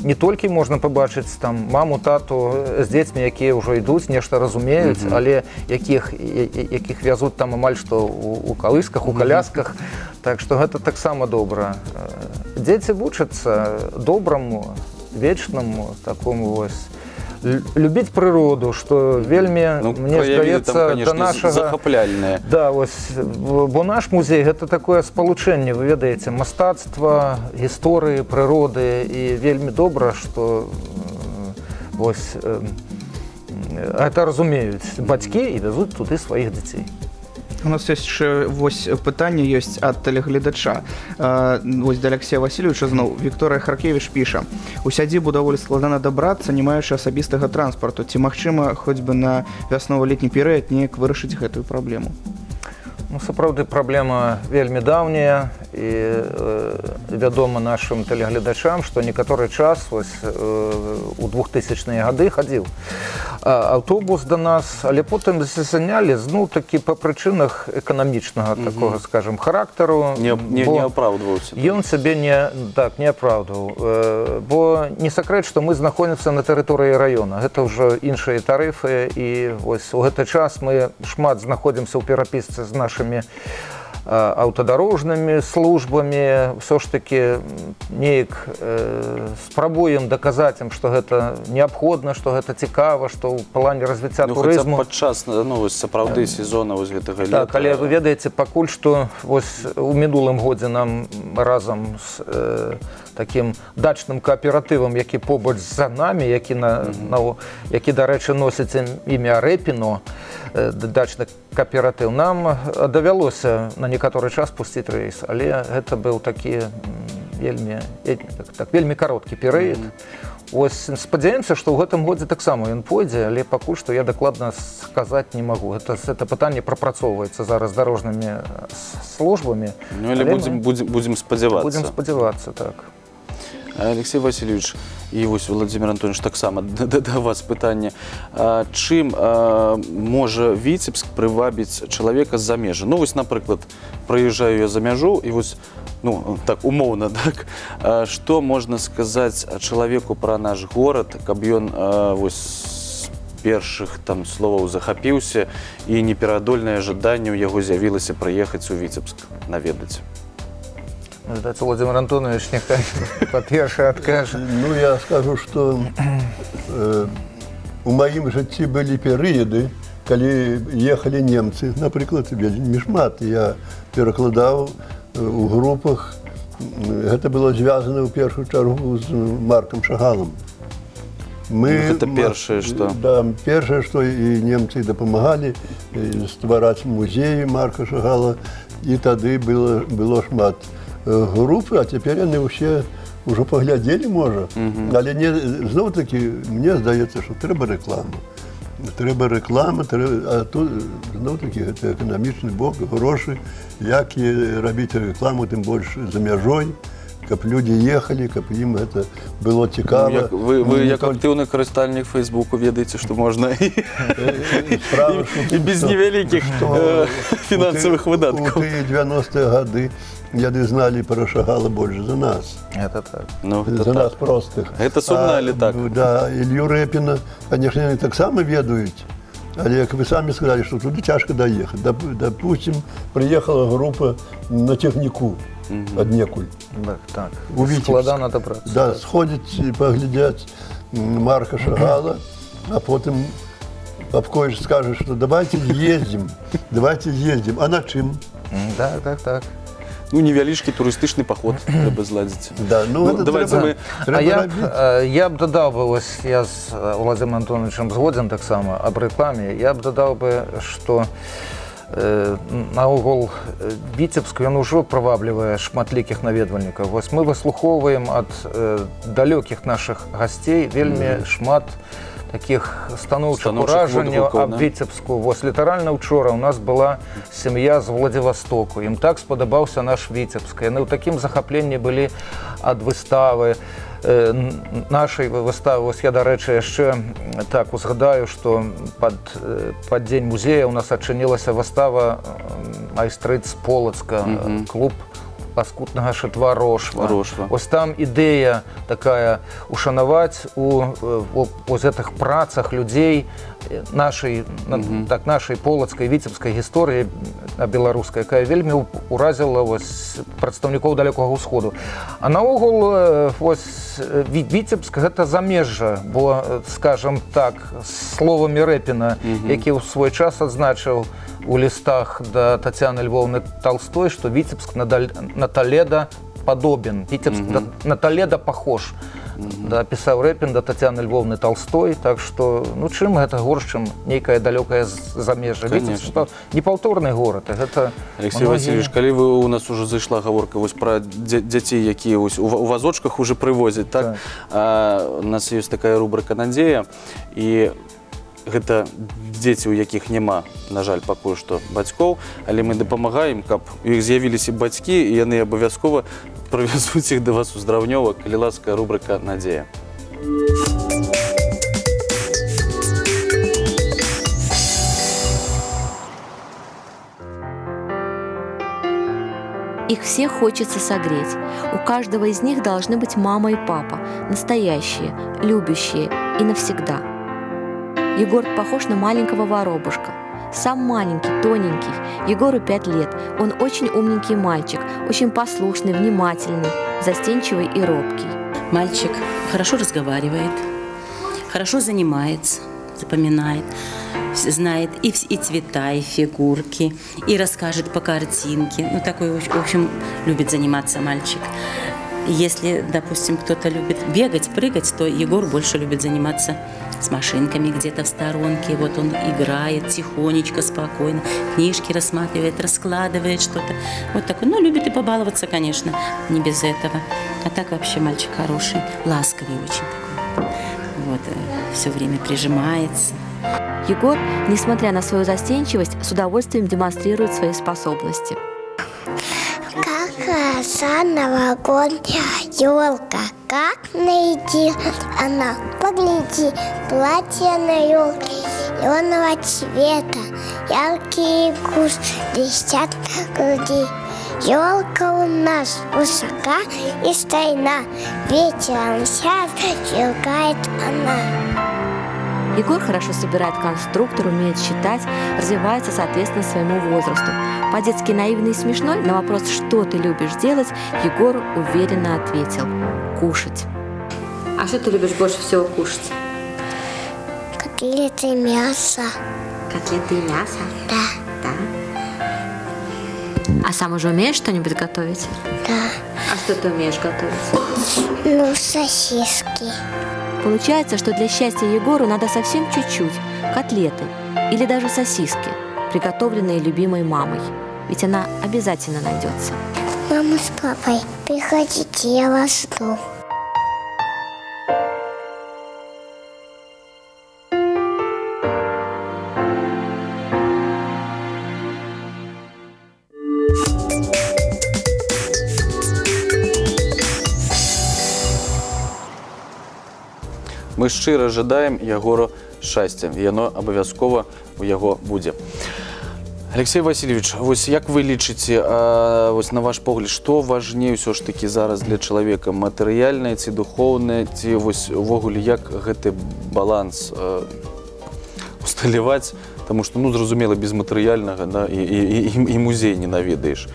не толькі можна пабачыць там маму, тату з дзецьмі, якія ўжо ідуць, нешта разумеюць, але якіх вязуць там амаль што у калысках, у калясках. Так што гэта таксама добра. Дзеці вучацца добраму, вечнаму, такому вось любіць прыроду, што вельмі, мне здаецца, да нашага... захапляльнае. Да, вось, бо наш музей гэта такое спалучэнне, вы ведаеце, мастацтва, гісторыі, прыроды, і вельмі добра, што вось гэта разумеюць бацькі і вязуць туды сваіх дзяцей. У нас яшчэ пытанне ёсць ад тэлегледача. Вось да Алексея Васильевича зноў. Вікторыя Харкевіч піша: у сядзібу даволі складана дабрацца, не маючы асабістага транспарту. Ці магчыма хоць бы на вяснова-летні перыяд неяк вырашыць гэтую праблему? Сапраўды, праблема вельмі даўняя, і вядома нашым тэлегледачам, што некаторы час у 2000-е гады хадзіў аўтобус да нас, але потым занялі зноў-такі па прычынах эканамічнага такога, скажем, характару. Не апраўдваўся. Ён сябе не апраўдваў. Бо не сакрэт, што мы знаходзімся на тэрыторыі раёна. Гэта ўжо іншыя тарыфы, і вось у гэты час мы шмат знаходзімся ў перапісцы з нашымі аўтадарожнымі службамі. Ўсё ж такі неяк спрабуем даказаць ім, што гэта неабходна, што гэта цікава, што ў плане развіцця турызму. Падчас сапраўды сезона гэтага лета. Так, але вы ведаеце, пакуль што у мінулым годзе нам разам з такім дачным кааператывам, які побач за намі, які, дарэчы, носіць імя Рэпіно, дачны кааператыў, нам давялося на некаторы час пусціць рэйс, але гэта быў такі вельмі кароткі перыяд. Вось спадзяемся, што ў гэтым годзе таксама ён пойдзе, але пакуль што я дакладна сказаць не магу. Это пытанне прапрацоўваецца зараз дарожнымі службамі. Ну, але будзем спадзявацца. Будзем спадзявацца, так. Алексей Васильевич і вось Владимир Антонович таксама да вас пытанне. Чым можа Віцебск прывабіць чалавека з-за межы? Ну, вось, напрыклад, прыязджаю я за мяжу, і вось, ну, так, умоўна, так, што можна сказаць чалавеку пра наш горад, каб ён вось першых там словаў захапіўся і непераадольнае жаданне ў яго з'явілася прыехаць у Віцебск наведаць? Видать, Владимир Антонович нехай па-першае адкажа. Ну, я скажу, што у маім жыцці былі перыяды, калі ехалі немцы, напрыклад, вельмі шмат. Я перакладаў у групах. Гэта было звязана ў першую чаргу з Маркам Шагалам. Гэта першае, што? Да, першае, што і немцы дапамагалі ствараць музеі Марка Шагала, і тады было шмат групы, а цяпер яны ўсе ўжо паглядзелі, можа. Але зноў-такі, мне здаецца, што трэба рэклама. Трэба рэклама, а тут зноў-такі гэта эканамічны бок, грошы, як і рабіць рэкламу, тым больш за мяжой, каб людзі ехалі, каб ім гэта было цікава. Вы як актыўны карыстальнік Фейсбуку ведаеце, што можна і без невялікіх фінансавых выдаткаў. У тыя 90-е гады яны зналі пра Шагала больш за нас. Это так. За нас простых. Гэта сумна, але так. Да, Ілью Рэпіна, конечно, яны таксама ведаюць, але, як вы самі сказалі, што туды цяжка даехаць. Допустим, прыехала група на техніку аднекуль. Так, складана дабрацца. Да, сходзяць і паглядзяць Марка Шагала, а потым Папкович скажа, што давайте ездзім. А на чым? Так. Ну, невялічкі турыстычны паход трэба зладзіць. Да, ну, гэта трэба рабіць. Я б дадаў бы, ось я з Владимиром Антоновичем згодзен таксама аб рэкламе, я б дадаў бы, што наогул Віцебск, ён ужо прываблівае шматлікіх наведвальнікаў. Вось мы выслухоўваем ад далёкіх нашых гасцей вельмі шмат таких станоўчых уражанняў аб Віцебску. Вось літаральна учора у нас была сям'я з Владивастоку. Ім так спадабаўся наш Віцебск. Яны ў такім захапленні былі ад выставы, нашай выставы. Вось я, дарэчы, яшчэ так узгадаю, што пад дзень музея у нас адчынілася выстава майстрыц Полацка, клуб ласкутнага шытва Рошва. Ось там ідэя такая ушанаваць у гэтых працах людзей нашай полацкай, віцебскай гісторыі беларускай, якая вельмі уразіла прадстаўнікоў далёкага ўсходу. А наогул Віцебск гэта замежжа, бо, скажам так, словамі Рэпіна, які ў свой час адзначыў у листах до Татьяны Львовны Толстой, что Витебск на Толедо подобен, Витебск на Толедо похож. Да, писаў Рэпін да Татьяны Львовны Толстой, так что, ну, чым гэта горш, чым нейкае далёкае замежжа. Віцебск, што непаўторны горад. Алексей Васильевич, калі вы у нас уже зайшла гаворка пра дзяцей, якія у вазочках уже прывозяць, так? У нас ёсць такая рубрика «Надзея», і гэта дзеці, у якіх няма, на жаль, пакуль што бацькоў, але мы дапамагаем, каб у іх з'явіліся бацькі, і яны абавязкова прывязуць іх да вас у Здраўнёва. Калі ласка, рубрика «Надзея». Их всех хочется согреть. У каждого из них должны быть мама и папа, настоящие, любящие и навсегда. Егор похож на маленького воробушка. Сам маленький, тоненький. Егору 5 лет. Он очень умненький мальчик, очень послушный, внимательный, застенчивый и робкий. Мальчик хорошо разговаривает, хорошо занимается, запоминает, знает и цвета, и фигурки, и расскажет по картинке. Ну, такой, в общем, любит заниматься мальчик. Если, допустим, кто-то любит бегать, прыгать, то Егор больше любит заниматься с машинками где-то в сторонке. Вот он играет тихонечко, спокойно, книжки рассматривает, раскладывает что-то. Вот такой. Ну, любит и побаловаться, конечно, не без этого. А так вообще мальчик хороший, ласковый очень такой. Вот, все время прижимается. Егор, несмотря на свою застенчивость, с удовольствием демонстрирует свои способности. Как хороша новогодняя елка, как найди она, погляди, платье на елке зеленого цвета, яркие игрушки блестят на груди. Елка у нас высока и стройна, ветером сяд шелкает она. Егор хорошо собирает конструктор, умеет считать, развивается соответственно своему возрасту. По-детски наивный и смешной, на вопрос «что ты любишь делать?», Егор уверенно ответил – кушать. А что ты любишь больше всего кушать? Котлеты и мясо. Котлеты и мясо? Да. А сам уже умеешь что-нибудь готовить? Да. А что ты умеешь готовить? Ну, сосиски. Получается, что для счастья Егору надо совсем чуть-чуть – котлеты или даже сосиски, приготовленные любимой мамой. Ведь она обязательно найдется. Мама с папой, приходите, я вас жду. Мы шчыра жадаем Ягору шчасця. Яно абавязкова у яго будзе. Алексей Васильевич, вось як вы лічыце, вось на ваш погляд, што важней усё ж такі зараз для чалавека? Матэрыяльнае ці духоўнае, ці вось увогуле як гэты баланс усталяваць? Таму што, ну, зразумела, без матэрыяльнага, да, і музей не наведаеш.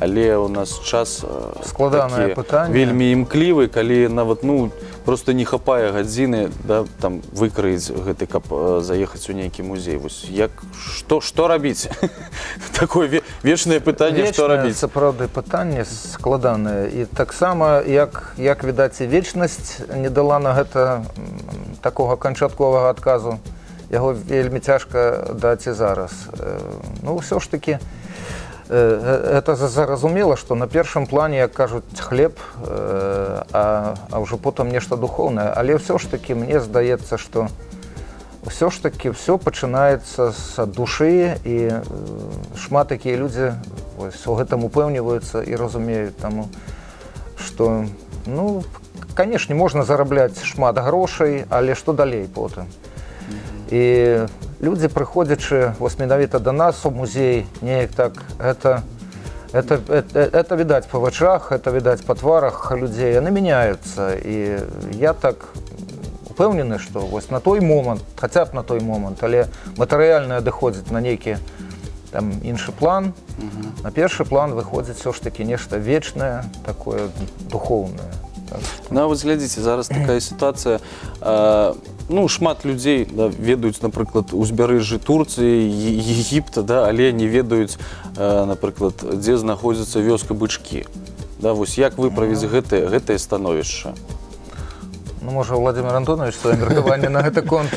Але у нас час складанае пытанне, вельмі імклівы, калі нават, ну, просто не хапае гадзіны, да, там выкраіць гэты, каб заехаць у нейкі музей. Вось як што рабіць? Такое вечнае пытанне, што рабіць? Вечнае, сапраўды, пытанне складанае. І таксама, як відаць, і вечнасць не дала на гэта такога канчатковага адказу. Яго вельмі цяжка даць і зараз. Ну, ўсё ж такі, это зразумела, што на першым плане, як кажуць, хлеб, а ўжо потым нешта духоўнае. Але ўсё ж такі, мне здаецца, што ўсё ж такі ўсё пачынаецца з душы, і шмат такія людзі у гэтым упэўніваюцца і разумеюць, таму што, ну, канешне, можна зарабляць шмат грошай, але што далей потым? І людзі, прыходзячы вось менавіта да нас у музей, неяк так, это відаць па вачах, это відаць па тварах людзей, яны мяняюцца. І я так упэўнены, што вось на той момант, хаця б на той момант, але матэрыяльна адыходзіць на нейкі там іншы план, на першы план выходзіць все ж такі нешта вечнае, такое духоўнае. Ну, а вот глядзіце, зараз такая сітуацыя, ну, шмат людзей, да, ведаюць, напрыклад, узбярэжжы Турцыі, Егіпта, да, але не ведаюць, напрыклад, дзе знаходзіцца вёска Бычкі. Да, вось як выправіць гэтае становішча? Ну, можа, Владимир Антонович сваё меркаванне на гэты конт.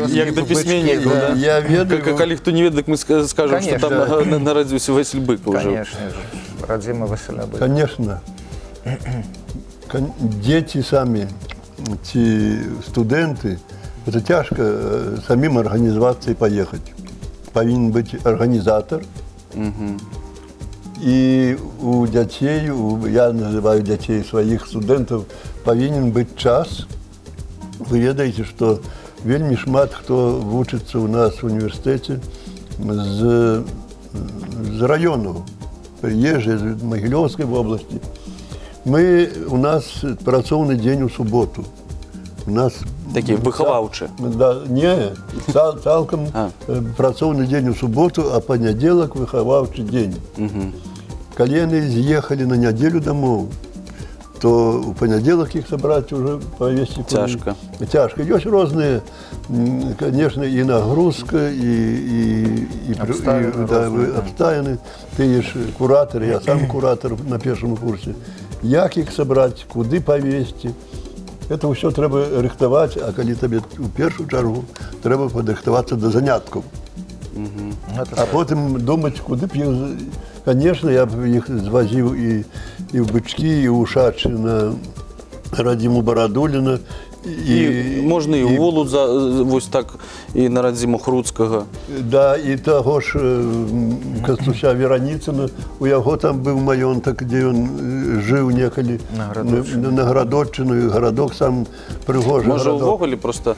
Як да пісьменніку, да? Я ведаю. Калі хто не ведае, мы скажам, што там нарадзіўся Васіль Бык уже. Конечно, радзіма Васіля Быка. Конечно. Дети сами, ці студенты, это тяжко самим организоваться и поехать. Повинен быть организатор. И у детей, я называю детей своих студентов, повинен быть час. Вы ведаете, что вельмі шмат хто вучыцца у нас в университете з районов, приезжие из Могилевской области. У нас працоўны дзень у суботу. У нас такие выхаваўчы. Да, не, цалкам працоўны дзень у суботу, а панядзелак выхаваўчы дзень. Калі яны з'ехалі на нядзелю домоў, то у панядзелак іх сабраць уже павесці цяжка. Цяжка. Ёсць розныя, конечно, і нагрузка, і абстаяны. Ты ж куратор, я сам куратор на першым курсе. Як іх сабраць, куды павесці. Это ўсё трэба рыхтаваць, а калі табе у першую чаргу трэба падрыхтавацца да заняткаў. А потым думаць, куды б іх... Конечно, я б іх звазіў і ў Бычкі, і ў Шачы на Радзіму Барадуліна. І можна і Волудза, вось так, і на Радзіму Хруцкага. Да, і таго ж Кастуся Вераніцына, у яго там быў маёнтак, дзе ён жыў некалі на Градоччыну, і гарадок сам прыгожы Можа, гарадок. увогуле просто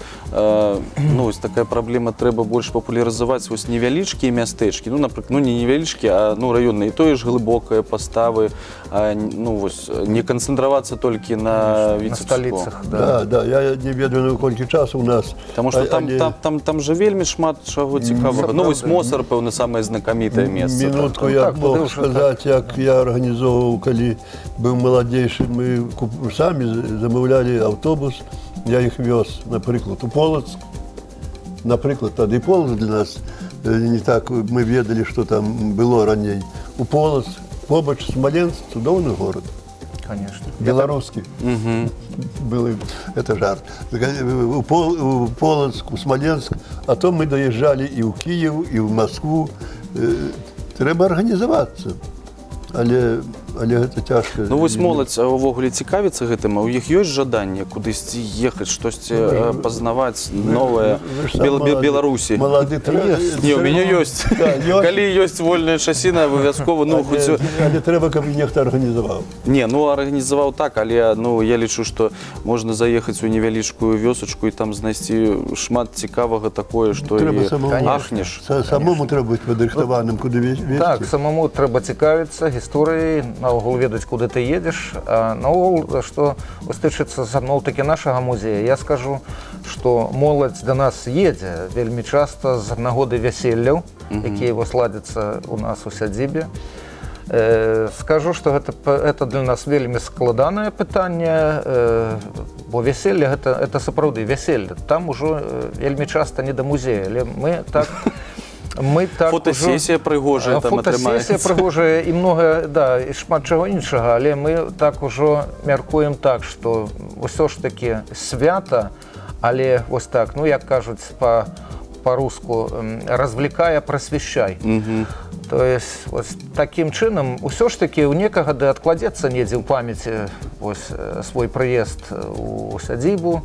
вось такая праблема, трэба больш папулярызаваць вось невялічкія мястэчкі, ну, напрыклад, не невялічкія, а раённыя, і тое ж глыбокае паставы, вось не канцэнтравацца толькі на Віцебску. Да, я не ведаю, колькі часу у нас. Таму што там же вельмі шмат чаго цікавага. Ну, вось Мосар, пэўна, самае знакамітае месца. Мінутку я мог сказаць, як я арганізоўваў, калі быў маладзейшы, мы самі замаўлялі аўтобус, я іх вёз, напрыклад, у Полацк. Напрыклад, тады Полацк для нас не так, мы ведалі, што там было раней. У Полацк, побач Смаленск, цудоўны горад. Конечно. Белорусский. Был, это жарт. У Полоцк, у Смоленск, а то мы доезжали и в Киев, и в Москву. Треба организоваться. Але гэта цяжка. Ну вось моладзь увогуле цікавіцца гэтым, а ў іх ёсць жаданне кудысьці ехаць, штосьці пазнаваць новае Беларусі? Малады Не, у мяне ёсць. Калі ёсць вольная часіна, абавязкова, але трэба, каб нехта арганізаваў. Не, арганізаваў так, але я лічу, што можна заехаць у невялічкую вёсачку і там знайсці шмат цікавага такое, што і ахнеш. Самому трэба быць падрыхтаваным, куды везці. Так, самому трэба цікавіцца гісторыяй, наогул ведаць, куды ты едзеш. Наогул, што тычыцца зноў-такі нашага музея, я скажу, што моладзь да нас едзе вельмі часта з нагоды вяселляў, якія ладзяцца у нас у сядзібе. Скажу, што гэта для нас вельмі складанае пытанне, бо вяселле гэта сапраўды вяселле. Там ужо вельмі часта не да музея, але мы так фотосесія прыгожая там атрымаецца. Фотосесія прыгожая і многа, да, і шмат чаго іншага, але мы так ужо мяркуем так, што ўсё ж такі свята, але вось так, як кажуць па-руску, развлекая, прасвяшчай. То есть такім чынам ўсё ж такі ў некага адкладзецца недзе ў памяці свой прыезд у сядзібу,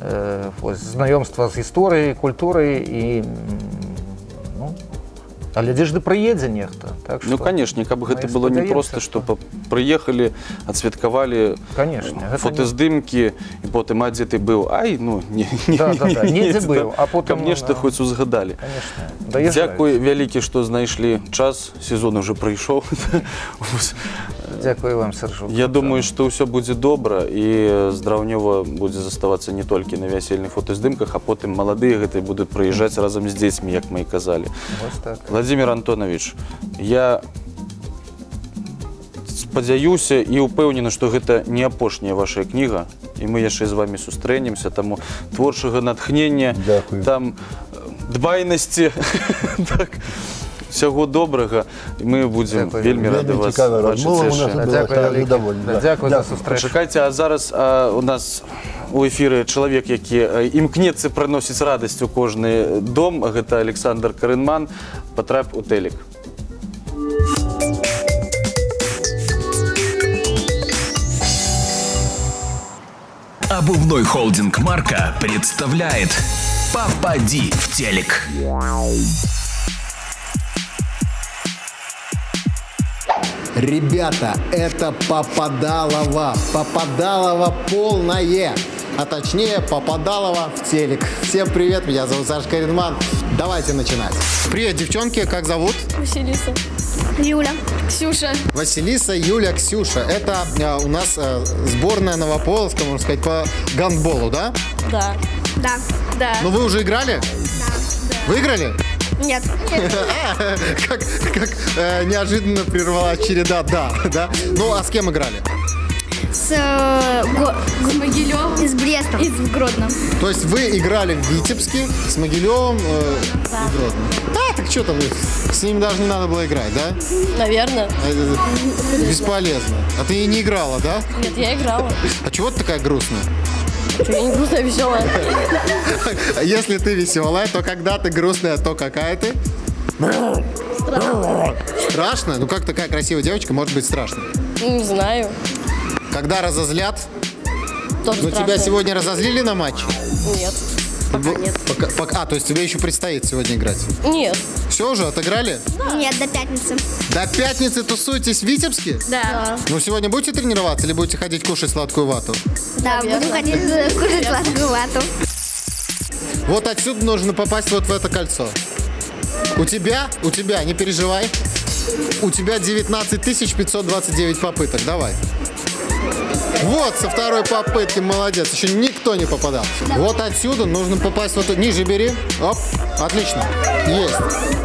знаёмства з гісторыяй, культурай і але дзе ж ды прыедзе нехта? Ну, канешне, каб гэта было не проста, што прыехалі, адсвяткавалі фотаздымкі, і потым, а дзе ты быў? Ай, недзе быў, а потым... Каб нешта хоць узгадалі. Дзякуй вялікі, што знайшлі час, сезон ужо прыйшоў. Дзякуй вам, Сяржук. Я думаю, што ўсё будзе добра, і здраўнёва будзе заставацца не толькі на вясельных фотаздымках, а потым маладыя гэтыя будуць прыязджаць разам з дзецьмі, як мы і казалі. Владимир Антонович, я спадзяюся і ўпэўнены, што гэта не апошняя ваша кніга, і мы яшчэ з вами сустрэнемся, таму творчага натхнення, там дбайнасці, ўсяго добрага, і мы будзем вельмі рады вас бачыць яшчэ. Дзякуй за сустрэчу. Чакайце, а зараз у нас у эфіры чалавек, які імкнецца прыносіць радасць у кожны дом, гэта Александр Карынман, «Потрапь у телек». Обувной холдинг «Марка» представляет «Попади в телек». Ребята, это Попадалово. Попадалово полное. А точнее, Попадалово в телек. Всем привет, меня зовут Саша Каринман. Давайте начинать. Привет, девчонки, как зовут? Василиса. Юля. Ксюша. Василиса, Юля, Ксюша. Это у нас сборная Новополоцка, можно сказать, по гандболу, да? Да. Да. Ну вы уже играли? Да. Выиграли? Нет. Как неожиданно прервалась череда «да». Ну, а с кем играли? С Могилевым. И с Брестом. И с Гродным. То есть вы играли в Витебске с Могилевым и Гродным? Так что там, с ними даже не надо было играть, да? Наверное. Бесполезно. А ты не играла, да? Нет, я играла. А чего ты такая грустная? Я не грустная, а веселая. Если ты веселая, то когда ты грустная, то какая ты? Страшно? Ну как такая красивая девочка может быть страшной? Не знаю. Когда разозлят? тоже Но страшно. тебя сегодня разозлили на матч? Нет. Пока нет. То есть тебе еще предстоит сегодня играть? Нет. Все уже, отыграли? Нет, до пятницы. До пятницы тусуетесь в Витебске? Да. Ну, сегодня будете тренироваться или будете ходить кушать сладкую вату? Да, будем ходить кушать сладкую вату. Вот отсюда нужно попасть вот в это кольцо. У тебя, не переживай. У тебя 19 529 попыток. Давай. Вот, со второй попытки, молодец. Еще никто не попадал. Вот отсюда нужно попасть вот ниже бери. Оп, отлично.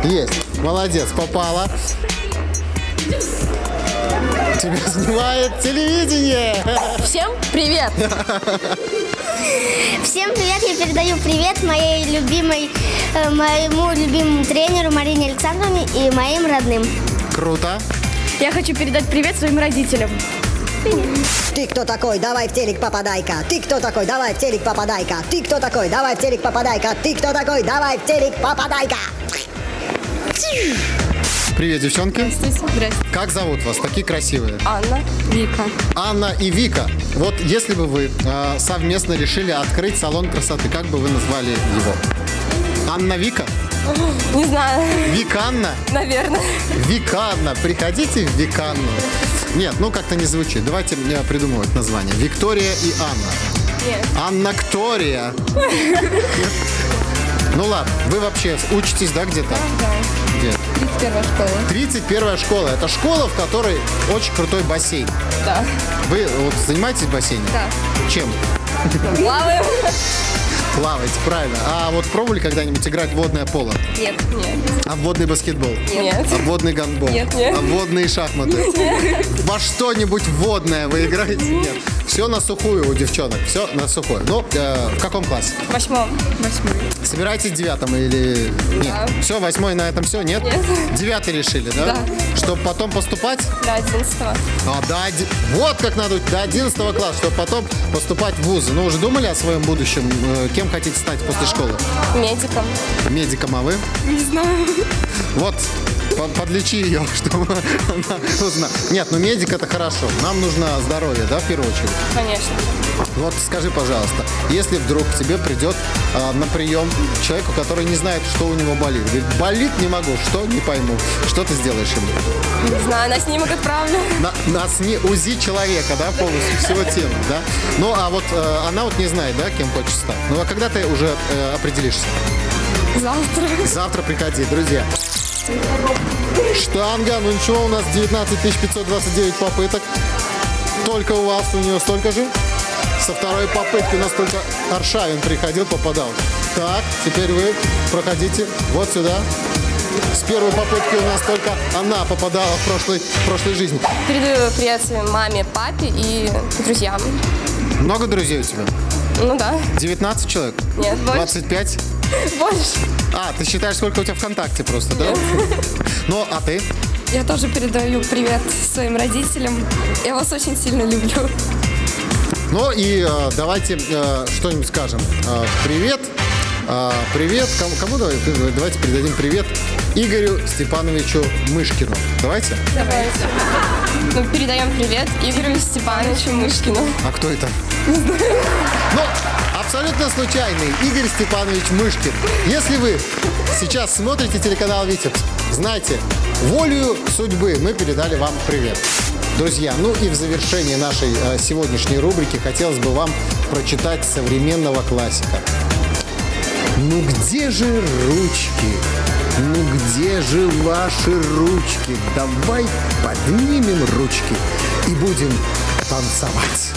Есть. Молодец, попала. Тебя снимает телевидение. Всем привет. Всем привет, я передаю привет моему любимому тренеру Марине Александровне и моим родным. Круто. Я хочу передать привет своим родителям. Ты кто такой? Давай в телек попадай-ка. Ты кто такой? Давай в телек попадай-ка. Ты кто такой? Давай в телек попадай-ка. Ты кто такой? Давай в телек попадай-ка. Привет, девчонки. Здравствуйте. Как зовут вас? Такие красивые. Анна, Вика. Анна и Вика. Вот если бы вы совместно решили открыть салон красоты, как бы вы назвали его? Анна Вика? Не знаю. Виканна? Наверное. Виканна. Приходите в Виканну. Нет, ну как-то не звучит. Давайте придумывать название. Виктория и Анна. Нет. Анна-Ктория. Ну ладно, вы вообще учитесь, да, где-то? Да. Где? 31-я школа. 31-я школа. Это школа, в которой очень крутой бассейн. Да. Вы вот занимаетесь в бассейне? Да. Чем? Плаваем. Плаваете, правильно. А вот пробовали когда-нибудь играть в водное поло? Нет. А в водный баскетбол? Нет. А в водный гандбол? Нет. А в водные шахматы? Нет. Во что-нибудь водное вы играете? Нет. Все на сухую у девчонок. Все на сухую. Ну, в каком классе? В 8-м. Собираетесь в 9-м или... Нет. Да. Все, 8-й на этом все? Нет? Нет. 9-й решили, да? Да. Чтобы потом поступать? До 11-го. Вот как надо до 11 класса, чтобы потом поступать в вузы. Ну, уже думали о своем будущем? Кем хотите стать после школы? Медиком. Медиком, а вы? Не знаю. Вот, подлечи ее, чтобы она узнала. Нет, ну медик это хорошо. Нам нужно здоровье, да, в первую очередь? Конечно. Вот скажи, пожалуйста, если вдруг к тебе придет на прием человек, который не знает, что у него болит. Говорит, болит, не могу, что, не пойму. Что ты сделаешь ему? Не знаю, на снимок отправлю. УЗИ человека, да, полностью, всего тела, да? Ну, а вот она вот не знает, да, кем хочет стать. Ну, а когда ты уже определишься? Завтра. Завтра приходи, друзья. Штанга, ну ничего, у нас 19 529 попыток. Только у вас, у нее столько же. Со второй попытки у нас только Аршавин приходил, попадал. Так, теперь вы проходите вот сюда. С первой попытки у нас только она попадала в прошлой жизни. Передаю привет своей маме, папе и друзьям. Много друзей у тебя? Ну да. 19 человек? Нет, больше. 25? Больше. А, ты считаешь, сколько у тебя ВКонтакте просто, да? Ну, а ты? Я тоже передаю привет своим родителям. Я вас очень сильно люблю. Ну и давайте что-нибудь скажем. Привет. Привет. Кому давайте передадим привет Игорю Степановичу Мышкину. Давайте? Давайте. Ну, передаем привет Игорю Степановичу Мышкину. А кто это? Не знаю. Ну, абсолютно случайный Игорь Степанович Мышкин. Если вы сейчас смотрите телеканал «Витебск», знайте, волею судьбы мы передали вам привет. Друзья, ну и в завершении нашей сегодняшней рубрики хотелось бы вам прочитать современного классика. Ну где же ручки? Ну где же ваши ручки? Давай поднимем ручки и будем танцевать.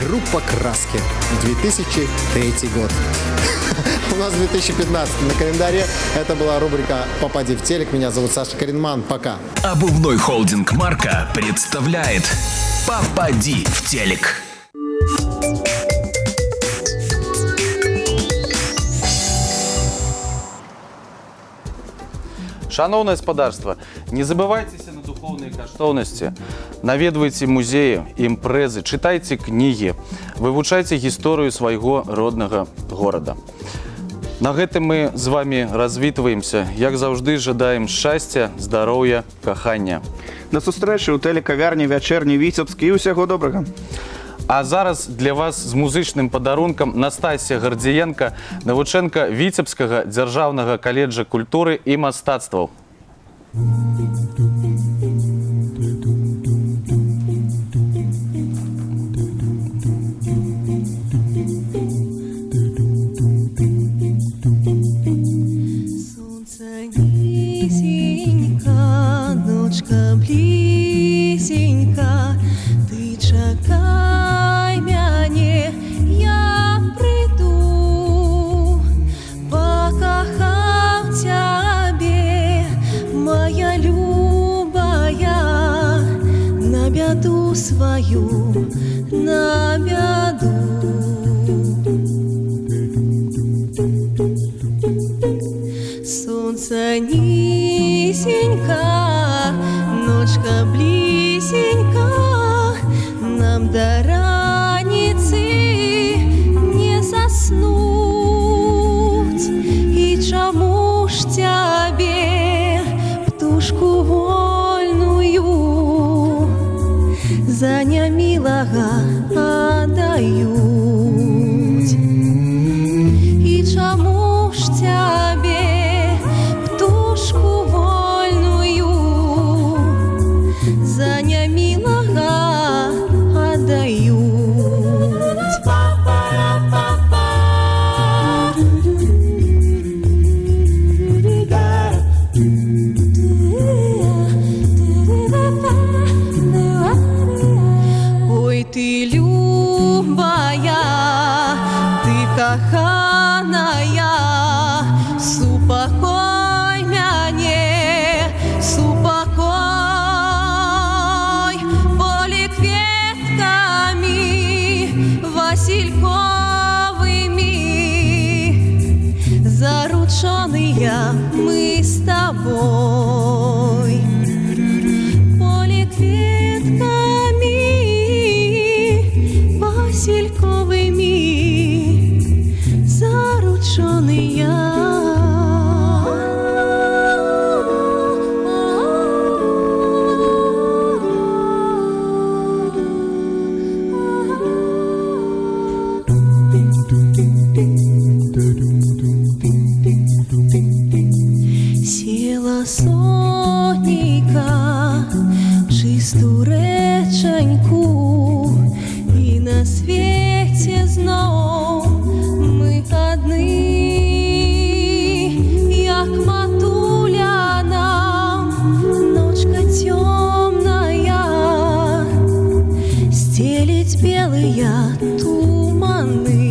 Группа «Краски», 2003 год. У нас 2015 на календаре. Это была рубрика «Попади в телек». Меня зовут Саша Каринман. Пока. Обувной холдинг «Марка» представляет «Попади в телек». Шановное господарство, не забывайтеся на духовные каштоўнасці, наведвайце музеі, імпрэзы, чытайце кнігі, вывучайце гісторыю свайго роднага горада. На гэтым мы з вами развітваемся. Як заўжды, жадаем шчасця, здароўя, кахання. На сустрэчы ў тэлекавярні «Вячэрні Віцебск» і ўсяго добрага. А зараз для вас з музычным падарункам Настасія Гардзіенка, навучэнка Віцебскага дзяржаўнага каледжа культуры і мастацтваў. Ночка близенька, ты чакай мяне, я приду. Покахав тебе, моя любая, на беду свою, на беду. Солнце низенько, ночка близенько, нам до раницы не заснуть. И чему ж тебе птушку вольную за немилого отдают? И чему ж тебе птушку вольную за немилого отдают? Ой, ты любая, ты коханая, супокой мяне, супокой. Поле кветками васильковыми зарученные мы с тобой. Поле кветками васильковыми зарученные. Села сонейка в чисту реченьку, и на свете знов мы одни, як матуля нам ночка темная стелить белые туманы,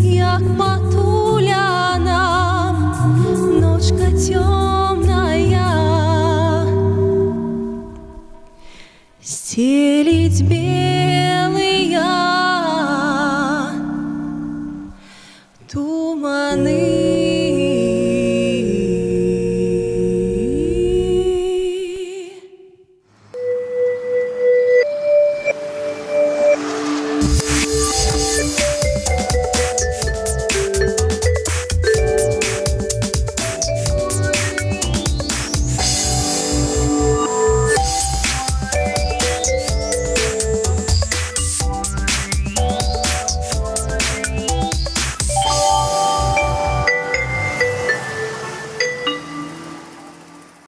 як матуля нам ночка темная стелить белые